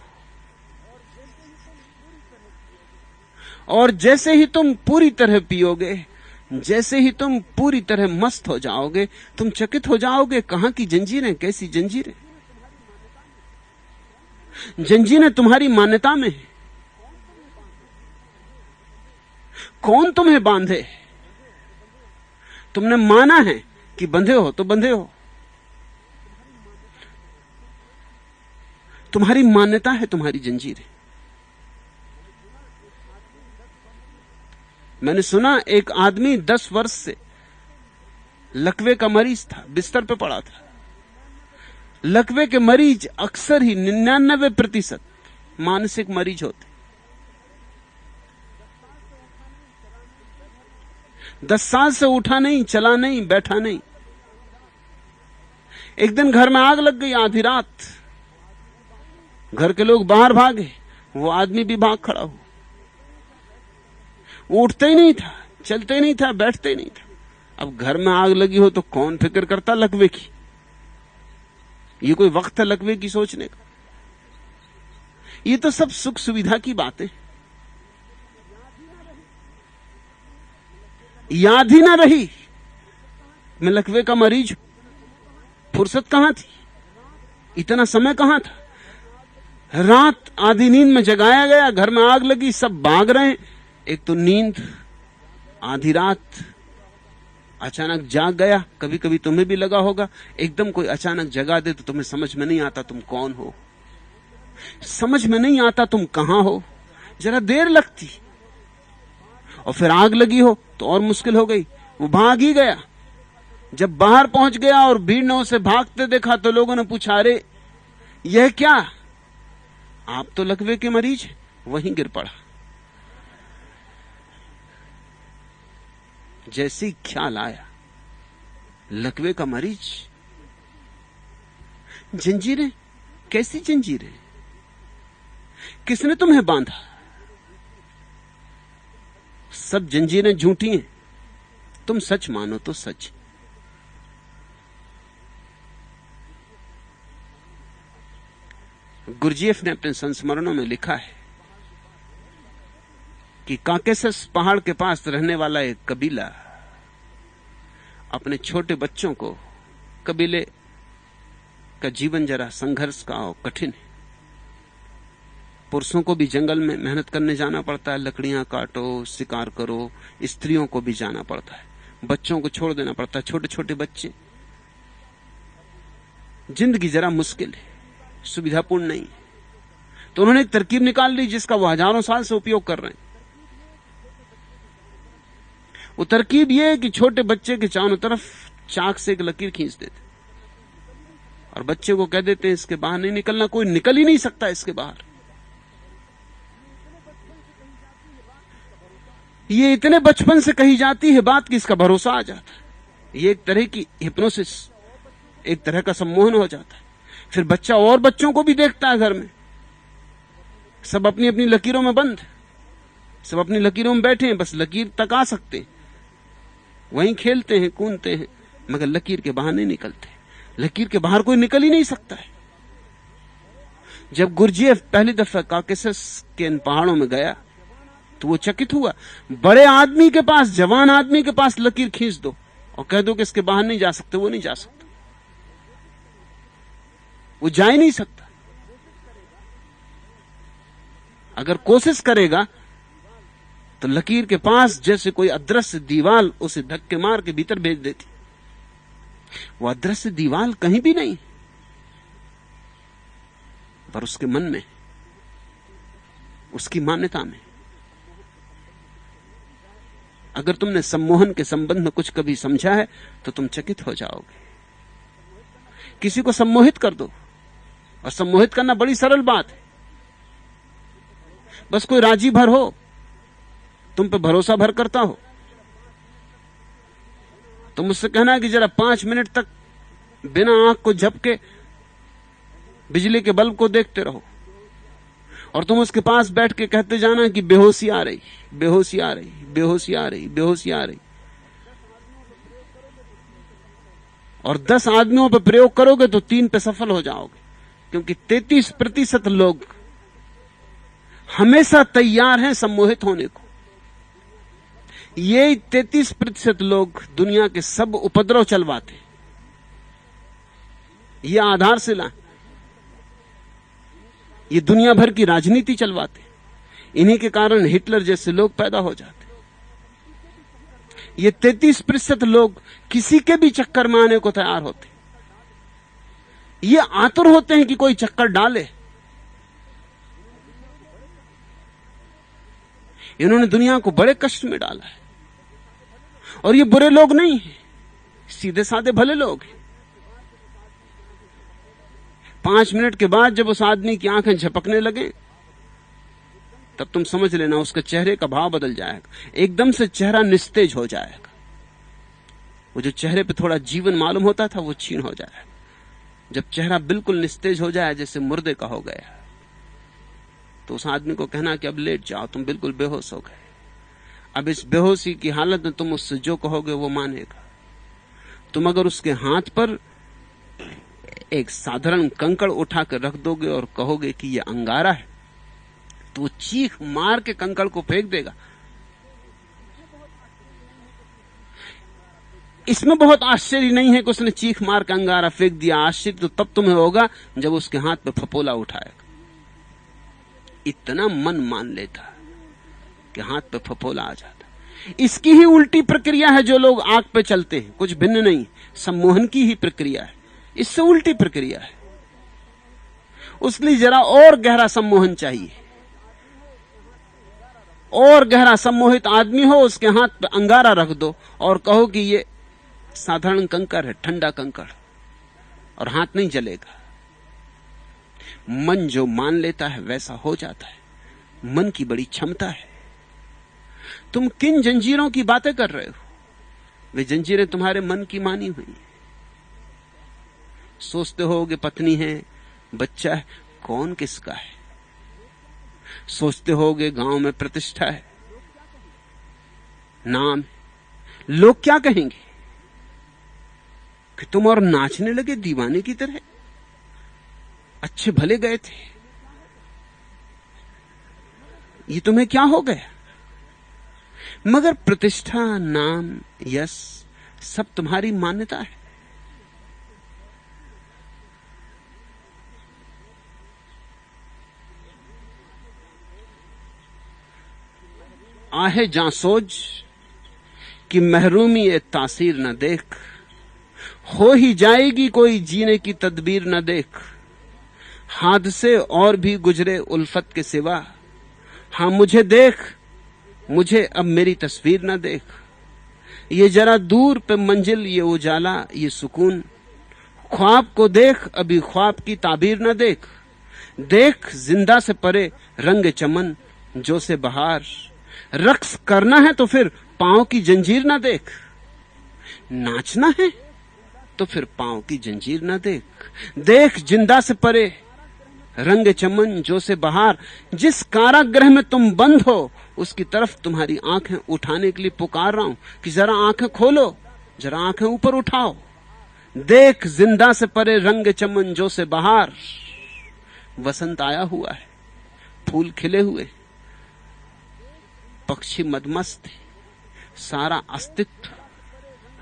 और जैसे ही तुम पूरी तरह पियोगे, जैसे ही तुम पूरी तरह मस्त हो जाओगे, तुम चकित हो जाओगे कहां की जंजीरें, कैसी जंजीरें। जंजीरें तुम्हारी मान्यता में है। कौन तुम्हें बांधे? तुमने माना है कि बंधे हो तो बंधे हो। तुम्हारी मान्यता है तुम्हारी जंजीरें। मैंने सुना एक आदमी 10 वर्ष से लकवे का मरीज था, बिस्तर पे पड़ा था। लकवे के मरीज अक्सर ही 99% मानसिक मरीज होते। 10 साल से उठा नहीं, चला नहीं, बैठा नहीं। एक दिन घर में आग लग गई आधी रात। घर के लोग बाहर भागे, वो आदमी भी भाग खड़ा हुआ। उठते ही नहीं था, चलते ही नहीं था, बैठते ही नहीं था। अब घर में आग लगी हो तो कौन फिक्र करता लकवे की? ये कोई वक्त है लकवे की सोचने का? ये तो सब सुख सुविधा की बातें। याद ही ना रही मैं लकवे का मरीज हूं। फुर्सत कहां थी? इतना समय कहां था? रात आधी नींद में जगाया गया, घर में आग लगी, सब भाग रहे हैं। एक तो नींद, आधी रात, अचानक जाग गया। कभी कभी तुम्हें भी लगा होगा, एकदम कोई अचानक जगा दे तो तुम्हें समझ में नहीं आता तुम कौन हो, समझ में नहीं आता तुम कहां हो, जरा देर लगती। और फिर आग लगी हो तो और मुश्किल हो गई। वो भाग ही गया। जब बाहर पहुंच गया और भीड़ ने उसे भागते देखा तो लोगों ने पूछा, अरे यह क्या? आप तो लकवे के मरीज हैं। वहीं गिर पड़ा। जैसे ख्याल आया, लकवे का मरीज। जंजीरें, कैसी जंजीरें? किसने तुम्हें बांधा? सब जंजीरें झूठी हैं। तुम सच मानो तो सच। गुरजीएफ ने अपने संस्मरणों में लिखा है कि काकेशस पहाड़ के पास रहने वाला एक कबीला अपने छोटे बच्चों को, कबीले का जीवन जरा संघर्ष का और कठिन है। पुरुषों को भी जंगल में मेहनत करने जाना पड़ता है, लकड़ियां काटो, शिकार करो। स्त्रियों को भी जाना पड़ता है, बच्चों को छोड़ देना पड़ता है, छोटे छोटे बच्चे। जिंदगी जरा मुश्किल है, सुविधापूर्ण नहीं है। तो उन्होंने एक तरकीब निकाल ली जिसका वो हजारों साल से उपयोग कर रहे हैं। वो तरकीब ये है कि छोटे बच्चे के चारों तरफ चाक से एक लकीर खींच देते और बच्चे को कह देते हैं इसके बाहर नहीं निकलना। कोई निकल ही नहीं सकता इसके बाहर। ये इतने बचपन से कही जाती है बात कि इसका भरोसा आ जाता है। ये एक तरह की हिप्नोसिस, एक तरह का सम्मोहन हो जाता है। फिर बच्चा और बच्चों को भी देखता है घर में, सब अपनी अपनी लकीरों में बंद, सब अपनी लकीरों में बैठे हैं, बस लकीर तक आ सकते, वहीं खेलते हैं, कूदते हैं, मगर लकीर के बाहर नहीं निकलते। लकीर के बाहर कोई निकल ही नहीं सकता है। जब गुरजीएफ पहली दफा काकेशस के इन पहाड़ों में गया तो वो चकित हुआ। बड़े आदमी के पास, जवान आदमी के पास लकीर खींच दो और कह दो कि इसके बाहर नहीं जा सकते, वो नहीं जा सकता, वो जा ही नहीं सकता। अगर कोशिश करेगा तो लकीर के पास जैसे कोई अदृश्य दीवाल उसे धक्के मार के भीतर भेज देती। वो अदृश्य दीवाल कहीं भी नहीं, पर उसके मन में, उसकी मान्यता में। अगर तुमने सम्मोहन के संबंध में कुछ कभी समझा है तो तुम चकित हो जाओगे। किसी को सम्मोहित कर दो, और सम्मोहित करना बड़ी सरल बात है। बस कोई राजी भर हो, तुम पे भरोसा भर करता हो, तो मुझसे कहना है कि जरा 5 मिनट तक बिना आंख को झपके बिजली के बल्ब को देखते रहो और तुम उसके पास बैठ के कहते जाना कि बेहोशी आ रही, बेहोशी आ रही, बेहोशी आ रही, बेहोशी आ रही। और 10 आदमियों पर प्रयोग करोगे तो 3 पे सफल हो जाओगे, क्योंकि 33% लोग हमेशा तैयार हैं सम्मोहित होने को। ये 33% लोग दुनिया के सब उपद्रव चलवाते हैं। ये आधारशिला, ये दुनिया भर की राजनीति चलवाते। इन्हीं के कारण हिटलर जैसे लोग पैदा हो जाते। ये 33% लोग किसी के भी चक्कर में आने को तैयार होते। ये आतुर होते हैं कि कोई चक्कर डाले। इन्होंने दुनिया को बड़े कष्ट में डाला है। और ये बुरे लोग नहीं हैं, सीधे साधे भले लोग हैं। 5 मिनट के बाद जब उस आदमी की आंखें झपकने लगे तब तुम समझ लेना उसके चेहरे का भाव बदल जाएगा। एकदम से चेहरा निस्तेज हो जाएगा। वो जो चेहरे पे थोड़ा जीवन मालूम होता था वो छीन हो जाएगा। जब चेहरा बिल्कुल निस्तेज हो जाए जैसे मुर्दे का हो गया, तो उस आदमी को कहना कि अब लेट जाओ, तुम बिल्कुल बेहोश हो गए। अब इस बेहोशी की हालत में तुम उससे जो कहोगे वो मानेगा। तुम अगर उसके हाथ पर एक साधारण कंकड़ उठा कर रख दोगे और कहोगे कि यह अंगारा है, तो वो चीख मार के कंकड़ को फेंक देगा। इसमें बहुत आश्चर्य नहीं है कि उसने चीख मार के अंगारा फेंक दिया। आश्चर्य तो तब तुम्हें होगा जब उसके हाथ पे फपोला उठाएगा। इतना मन मान लेता कि हाथ पे फपोला आ जाता। इसकी ही उल्टी प्रक्रिया है जो लोग आग पे चलते हैं, कुछ भिन्न नहीं, सम्मोहन की ही प्रक्रिया है। इससे उल्टी प्रक्रिया है। उसके लिए जरा और गहरा सम्मोहन चाहिए। और गहरा सम्मोहित आदमी हो, उसके हाथ पे अंगारा रख दो और कहो कि ये साधारण कंकड़ है, ठंडा कंकड़, और हाथ नहीं जलेगा। मन जो मान लेता है वैसा हो जाता है। मन की बड़ी क्षमता है। तुम किन जंजीरों की बातें कर रहे हो? वे जंजीरें तुम्हारे मन की मानी हुई हैं। सोचते होगे पत्नी है, बच्चा है, कौन किसका है। सोचते होगे गांव में प्रतिष्ठा है, नाम, लोग क्या कहेंगे कि तुम और नाचने लगे दीवाने की तरह, अच्छे भले गए थे, ये तुम्हें क्या हो गया। मगर प्रतिष्ठा, नाम, यश सब तुम्हारी मान्यता है। आहे जां सोच कि महरूमी ए तासीर न देख, हो ही जाएगी कोई जीने की तदबीर न देख। हादसे और भी गुजरे उल्फत के सिवा, हां मुझे देख, मुझे अब मेरी तस्वीर न देख। ये जरा दूर पे मंजिल, ये उजाला, ये सुकून, ख्वाब को देख, अभी ख्वाब की ताबीर न देख। देख जिंदा से परे रंग चमन जो से बहार, रक्स करना है तो फिर पांव की जंजीर ना देख। नाचना है तो फिर पांव की जंजीर ना देख। देख जिंदा से परे रंग चमन जो से बहार, जिस कारागृह में तुम बंद हो उसकी तरफ तुम्हारी आंखें उठाने के लिए पुकार रहा हूं कि जरा आंखें खोलो, जरा आंखें ऊपर उठाओ। देख जिंदा से परे रंग चमन जो से बहार, वसंत आया हुआ है, फूल खिले हुए, पक्षी मदमस्त है, सारा अस्तित्व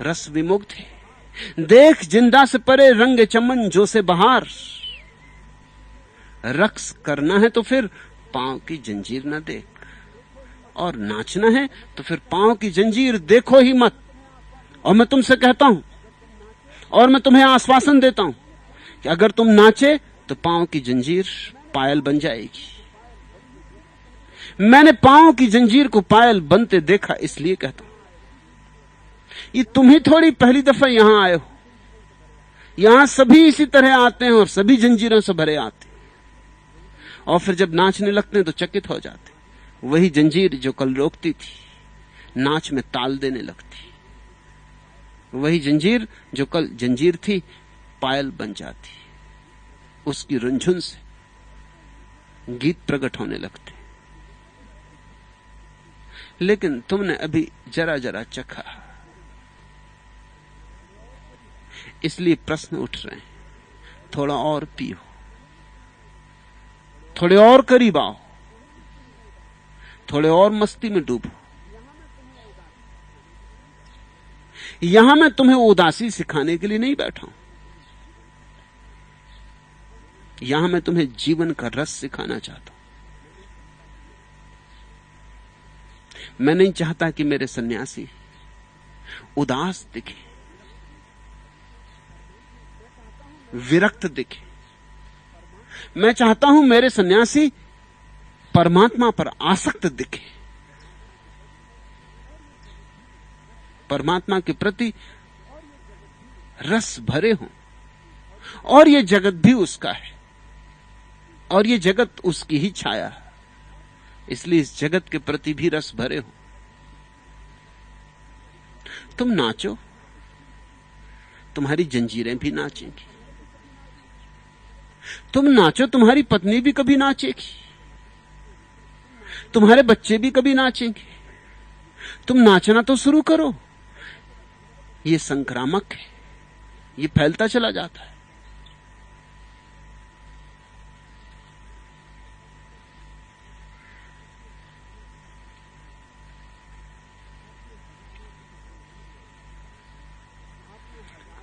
रस विमुक्त है। देख जिंदा से परे रंग चमन जो से बहार, रक्स करना है तो फिर पांव की जंजीर न देख, और नाचना है तो फिर पांव की जंजीर देखो ही मत। और मैं तुमसे कहता हूं और मैं तुम्हें आश्वासन देता हूं कि अगर तुम नाचे तो पांव की जंजीर पायल बन जाएगी। मैंने पांव की जंजीर को पायल बनते देखा, इसलिए कहता हूं। ये तुम ही थोड़ी पहली दफा यहां आए हो, यहां सभी इसी तरह आते हैं और सभी जंजीरों से भरे आते हैं, और फिर जब नाचने लगते हैं तो चकित हो जाते। वही जंजीर जो कल रोकती थी, नाच में ताल देने लगती। वही जंजीर जो कल जंजीर थी, पायल बन जाती। उसकी रुंझुन से गीत प्रकट होने लगते। लेकिन तुमने अभी जरा जरा चखा, इसलिए प्रश्न उठ रहे हैं। थोड़ा और पियो, थोड़े और करीब आओ, थोड़े और मस्ती में डूबो। यहां मैं तुम्हें उदासी सिखाने के लिए नहीं बैठा हूं, यहां मैं तुम्हें जीवन का रस सिखाना चाहता हूं। मैं नहीं चाहता कि मेरे सन्यासी उदास दिखे, विरक्त दिखे। मैं चाहता हूं मेरे सन्यासी परमात्मा पर आसक्त दिखे, परमात्मा के प्रति रस भरे हों। और यह जगत भी उसका है, और यह जगत उसकी ही छाया है, इसलिए इस जगत के प्रति भी रस भरे हो। तुम नाचो, तुम्हारी जंजीरें भी नाचेंगी। तुम नाचो, तुम्हारी पत्नी भी कभी नाचेगी, तुम्हारे बच्चे भी कभी नाचेंगे। तुम नाचना तो शुरू करो। ये संक्रामक है, ये फैलता चला जाता है।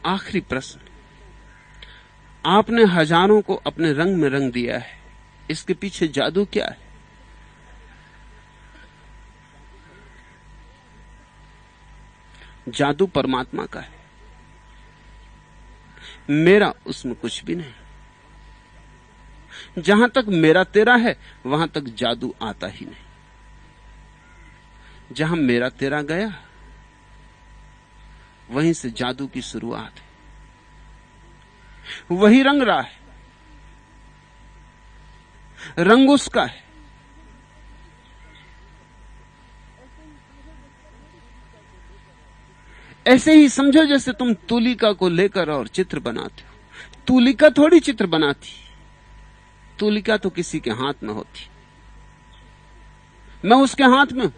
आखिरी प्रश्न, आपने हजारों को अपने रंग में रंग दिया है, इसके पीछे जादू क्या है? जादू परमात्मा का है, मेरा उसमें कुछ भी नहीं। जहां तक मेरा तेरा है वहां तक जादू आता ही नहीं। जहां मेरा तेरा गया वहीं से जादू की शुरुआत है। वही रंग रहा है, रंग उसका है। ऐसे ही समझो जैसे तुम तूलिका को लेकर और चित्र बनाते हो। तूलिका थोड़ी चित्र बनाती, तूलिका तो किसी के हाथ में होती। मैं उसके हाथ में हूं,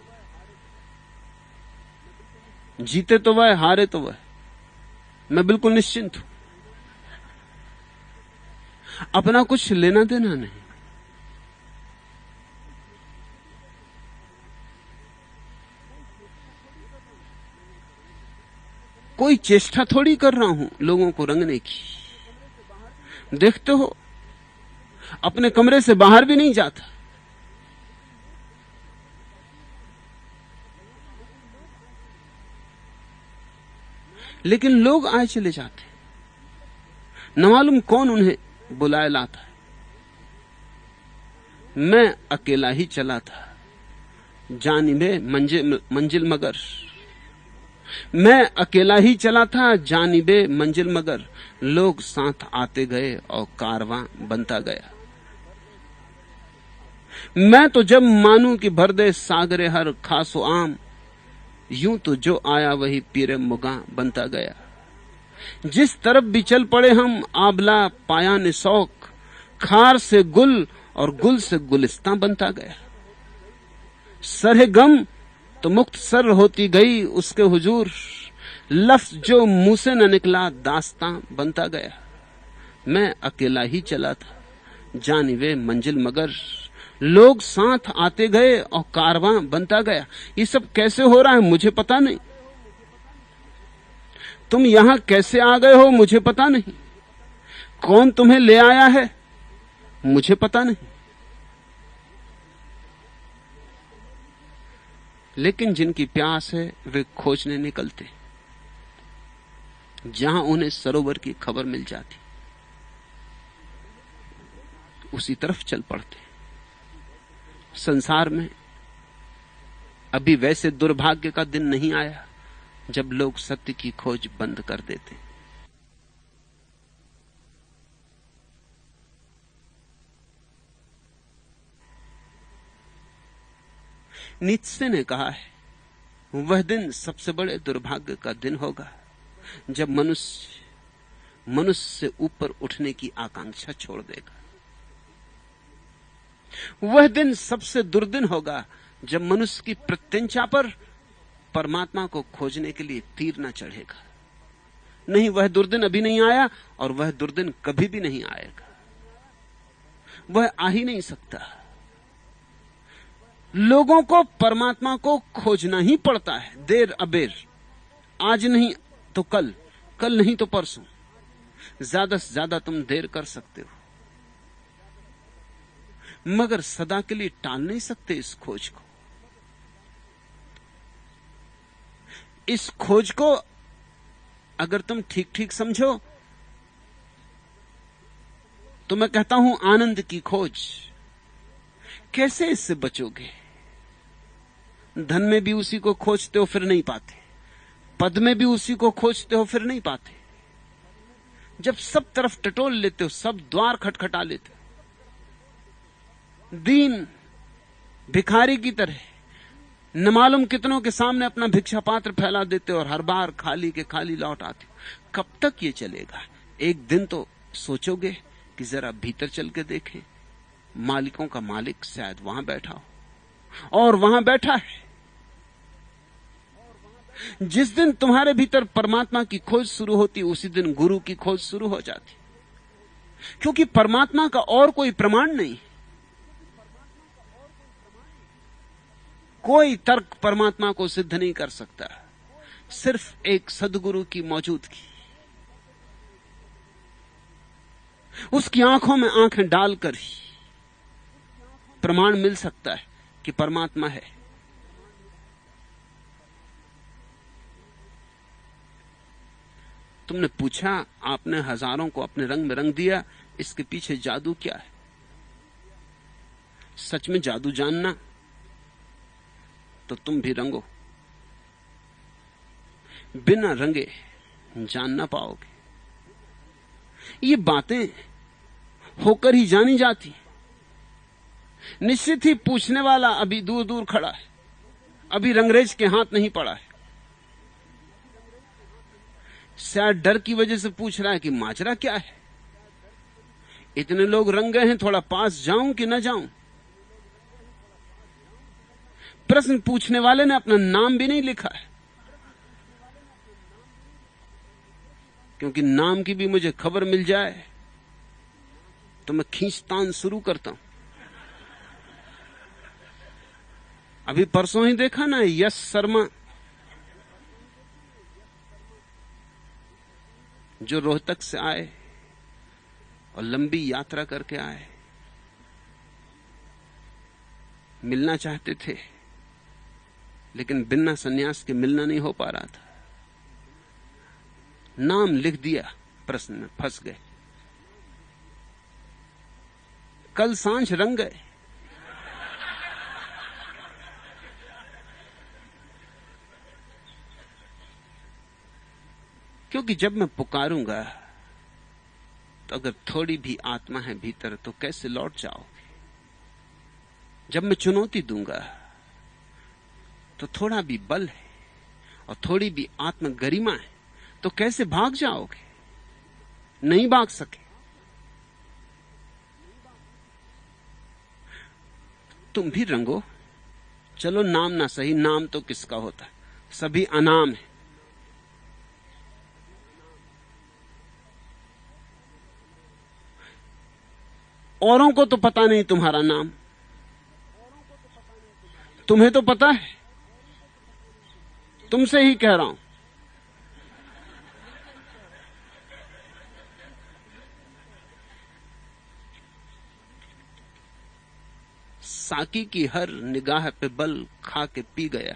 जीते तो वह, हारे तो वह, मैं बिल्कुल निश्चिंत हूं। अपना कुछ लेना देना नहीं। कोई चेष्टा थोड़ी कर रहा हूं लोगों को रंगने की। देखते हो, अपने कमरे से बाहर भी नहीं जाता। लेकिन लोग आए चले जाते, न मालूम कौन उन्हें बुलाए लाता है। मैं अकेला ही चला था, जानिबे मंजिल मगर। मैं अकेला ही चला था, जानिबे मंजिल मगर। लोग साथ आते गए और कारवां बनता गया। मैं तो जब मानूं कि भर दे सागरे हर खासो आम, यूं तो जो आया वही पीरे मुगा बनता गया। जिस तरफ भी चल पड़े हम, आबला पाया ने शौक, खार से गुल और गुल से गुलिस्तां बनता गया। सरहे गम तो मुक्त सर होती गई उसके हुजूर, लफ्ज जो मुंह से न निकला दास्तां बनता गया। मैं अकेला ही चला था, जानिबे मंजिल मगर। लोग साथ आते गए और कारवां बनता गया। ये सब कैसे हो रहा है मुझे पता नहीं। तुम यहां कैसे आ गए हो मुझे पता नहीं। कौन तुम्हें ले आया है मुझे पता नहीं। लेकिन जिनकी प्यास है वे खोजने निकलते, जहां उन्हें सरोवर की खबर मिल जाती उसी तरफ चल पड़ते। संसार में अभी वैसे दुर्भाग्य का दिन नहीं आया जब लोग सत्य की खोज बंद कर देते। नीत्शे ने कहा है, वह दिन सबसे बड़े दुर्भाग्य का दिन होगा जब मनुष्य मनुष्य से ऊपर उठने की आकांक्षा छोड़ देगा। वह दिन सबसे दुर्दिन होगा जब मनुष्य की प्रत्यंचा पर परमात्मा को खोजने के लिए तीर न चढ़ेगा। नहीं, वह दुर्दिन अभी नहीं आया और वह दुर्दिन कभी भी नहीं आएगा। वह आ ही नहीं सकता। लोगों को परमात्मा को खोजना ही पड़ता है, देर अबेर, आज नहीं तो कल, कल नहीं तो परसों। ज्यादा से ज्यादा तुम देर कर सकते हो, मगर सदा के लिए टाल नहीं सकते इस खोज को। इस खोज को अगर तुम ठीक ठीक समझो तो मैं कहता हूं आनंद की खोज। कैसे इससे बचोगे? धन में भी उसी को खोजते हो फिर नहीं पाते, पद में भी उसी को खोजते हो फिर नहीं पाते। जब सब तरफ टटोल लेते हो, सब द्वार खटखटा लेते हो, दीन भिखारी की तरह न मालूम कितनों के सामने अपना भिक्षा पात्र फैला देते हो और हर बार खाली के खाली लौट आते हो। कब तक ये चलेगा? एक दिन तो सोचोगे कि जरा भीतर चल के देखें, मालिकों का मालिक शायद वहां बैठा हो, और वहां बैठा है। जिस दिन तुम्हारे भीतर परमात्मा की खोज शुरू होती, उसी दिन गुरु की खोज शुरू हो जाती, क्योंकि परमात्मा का और कोई प्रमाण नहीं। कोई तर्क परमात्मा को सिद्ध नहीं कर सकता, सिर्फ एक सद्गुरु की मौजूदगी। उसकी आंखों में आंखें डालकर ही प्रमाण मिल सकता है कि परमात्मा है। तुमने पूछा, आपने हजारों को अपने रंग में रंग दिया, इसके पीछे जादू क्या है? सच में जादू जानना तो तुम भी रंगो, बिना रंगे जान ना पाओगे। ये बातें होकर ही जानी जाती। निश्चित ही पूछने वाला अभी दूर दूर खड़ा है, अभी रंगरेज के हाथ नहीं पड़ा है। शायद डर की वजह से पूछ रहा है कि माजरा क्या है, इतने लोग रंग गए हैं, थोड़ा पास जाऊं कि न जाऊं। प्रश्न पूछने वाले ने अपना नाम भी नहीं लिखा है, क्योंकि नाम की भी मुझे खबर मिल जाए तो मैं खींचतान शुरू करता हूं। अभी परसों ही देखा ना, यश शर्मा जो रोहतक से आए और लंबी यात्रा करके आए, मिलना चाहते थे लेकिन बिना सन्यास के मिलना नहीं हो पा रहा था। नाम लिख दिया, प्रश्न में फंस गए। कल सांझ रंग गए। क्योंकि जब मैं पुकारूंगा तो अगर थोड़ी भी आत्मा है भीतर तो कैसे लौट जाओगे? जब मैं चुनौती दूंगा तो थोड़ा भी बल है और थोड़ी भी आत्म गरिमा है तो कैसे भाग जाओगे? नहीं भाग सके। तुम भी रंगो, चलो नाम ना सही, नाम तो किसका होता है, सभी अनाम है। औरों को तो पता नहीं तुम्हारा नाम, तुम्हें तो पता है। तुमसे ही कह रहा हूं। साकी की हर निगाह पे बल खा के पी गया,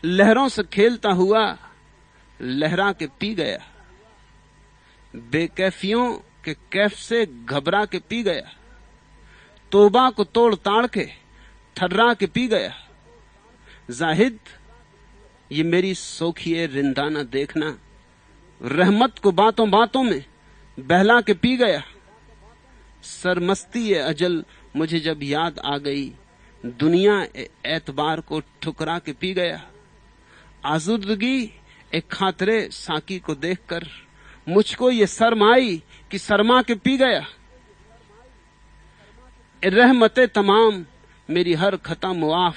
लहरों से खेलता हुआ लहरा के पी गया, बेकैफियों के कैफ से घबरा के पी गया, तौबा को तोड़ ताड़ के ठर्रा के पी गया। जाहिद, ये मेरी सोखिए रिंदाना देखना, रहमत को बातों बातों में बहला के पी गया। सरमस्ती ये अजल मुझे जब याद आ गई, दुनिया एतबार को ठुकरा के पी गया। आज़ुर्दगी एक खातरे साकी को देखकर मुझको ये शर्म आई कि शर्मा के पी गया। रहमते तमाम मेरी हर खता मुआफ,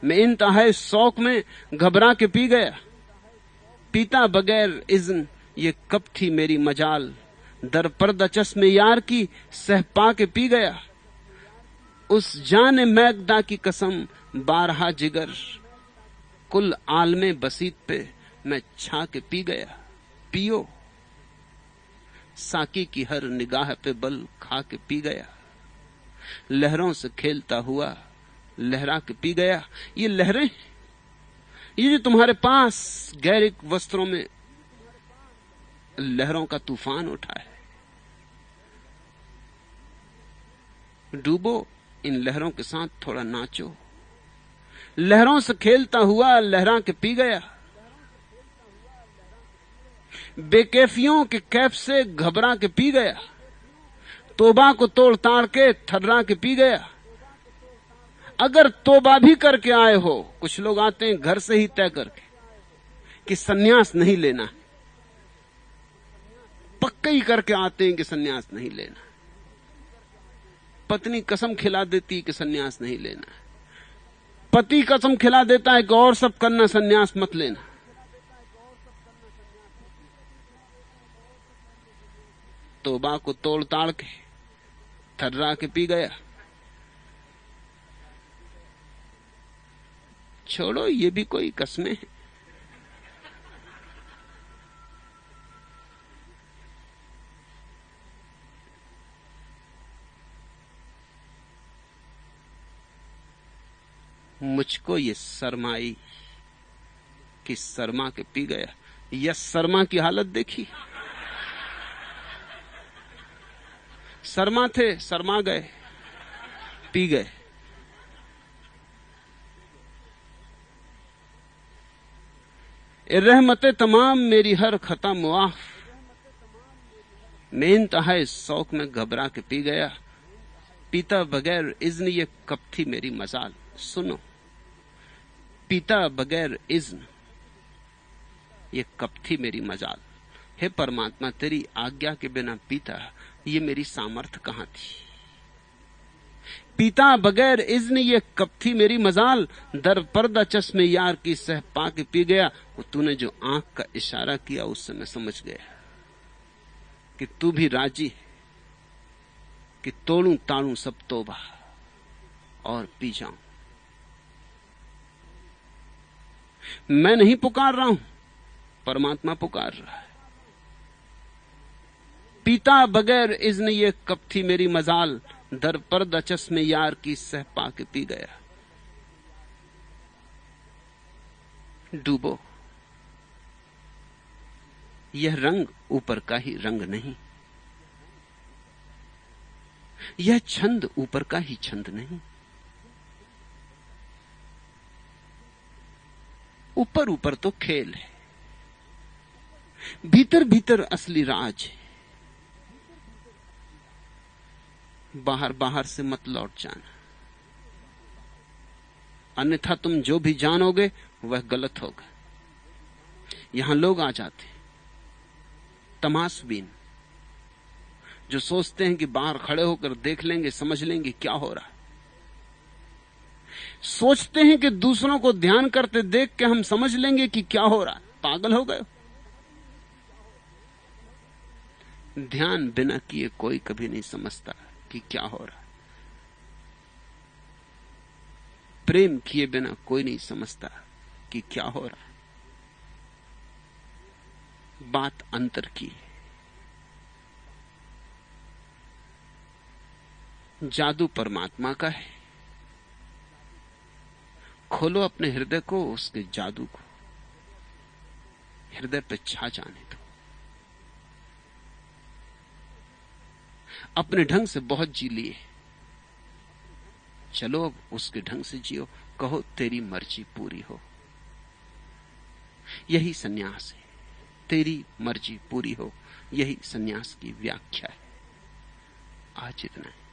मैं इंतहाए शौक में घबरा के पी गया। पीता बगैर इज़्न ये कब थी मेरी मजाल, दर पर्दा चश्मे यार की सह पा के पी गया। उस जाने मैगदा की कसम बारहा जिगर, कुल आलमे बसीत पे मैं छा के पी गया। पियो साकी की हर निगाह पे बल खा के पी गया। लहरों से खेलता हुआ लहरा के पी गया। ये लहरें, ये जो तुम्हारे पास गैरिक वस्त्रों में लहरों का तूफान उठा है, डूबो इन लहरों के साथ, थोड़ा नाचो। लहरों से खेलता हुआ लहरा के पी गया। बेकैफियों के कैफ से घबरा के पी गया। तोबा को तोड़ ताड़ के थर्रा के पी गया। अगर तोबा भी करके आए हो, कुछ लोग आते हैं घर से ही तय करके कि सन्यास नहीं लेना, पक्का ही करके आते हैं कि सन्यास नहीं लेना। पत्नी कसम खिला देती कि सन्यास नहीं लेना, पति कसम खिला देता है कि और सब करना, सन्यास मत लेना। तोबा को तोड़ ताड़ के थर्रा के पी गया। छोड़ो, ये भी कोई कस्में है। मुझको ये शर्माई कि शर्मा के पी गया। यस शर्मा की हालत देखी। शर्मा थे, शर्मा गए, पी गए। रहमते तमाम मेरी हर खता मुआफ, मैं इंतहाए शौक में घबरा के पी गया। पीता बगैर इज़्न ये कब थी मेरी मजाल। सुनो, पीता बगैर इज़्न ये कब थी मेरी मजाल। हे परमात्मा, तेरी आज्ञा के बिना पीता ये मेरी सामर्थ कहां थी। पीता बगैर इज़्न ये कब थी मेरी मजाल, दर पर्दा चश्मे यार की सह पा के पी गया। वो तूने जो आंख का इशारा किया उससे मैं समझ गया कि तू भी राजी है कि तोड़ूं ताड़ूं सब तोबा और पी जाऊं। मैं नहीं पुकार रहा हूं, परमात्मा पुकार रहा है। पीता बगैर इज़्न ये कब थी मेरी मजाल, दर पर्दा चश्मे यार की सह पा के पी गया। डूबो, यह रंग ऊपर का ही रंग नहीं, यह छंद ऊपर का ही छंद नहीं। ऊपर ऊपर तो खेल है, भीतर भीतर असली राज है। बाहर बाहर से मत लौट जाना, अन्यथा तुम जो भी जानोगे वह गलत होगा। यहां लोग आ जाते तमाशबीन, जो सोचते हैं कि बाहर खड़े होकर देख लेंगे, समझ लेंगे क्या हो रहा है। सोचते हैं कि दूसरों को ध्यान करते देख के हम समझ लेंगे कि क्या हो रहा है। पागल हो गए। ध्यान बिना किए कोई कभी नहीं समझता कि क्या हो रहा है। प्रेम किए बिना कोई नहीं समझता कि क्या हो रहा है। बात अंतर की है। जादू परमात्मा का है। खोलो अपने हृदय को, उसके जादू को हृदय पे छा जाने दो। अपने ढंग से बहुत जी लिए, चलो अब उसके ढंग से जियो। कहो तेरी मर्जी पूरी हो। यही सन्यास है, तेरी मर्जी पूरी हो। यही सन्यास की व्याख्या है। आज इतना है।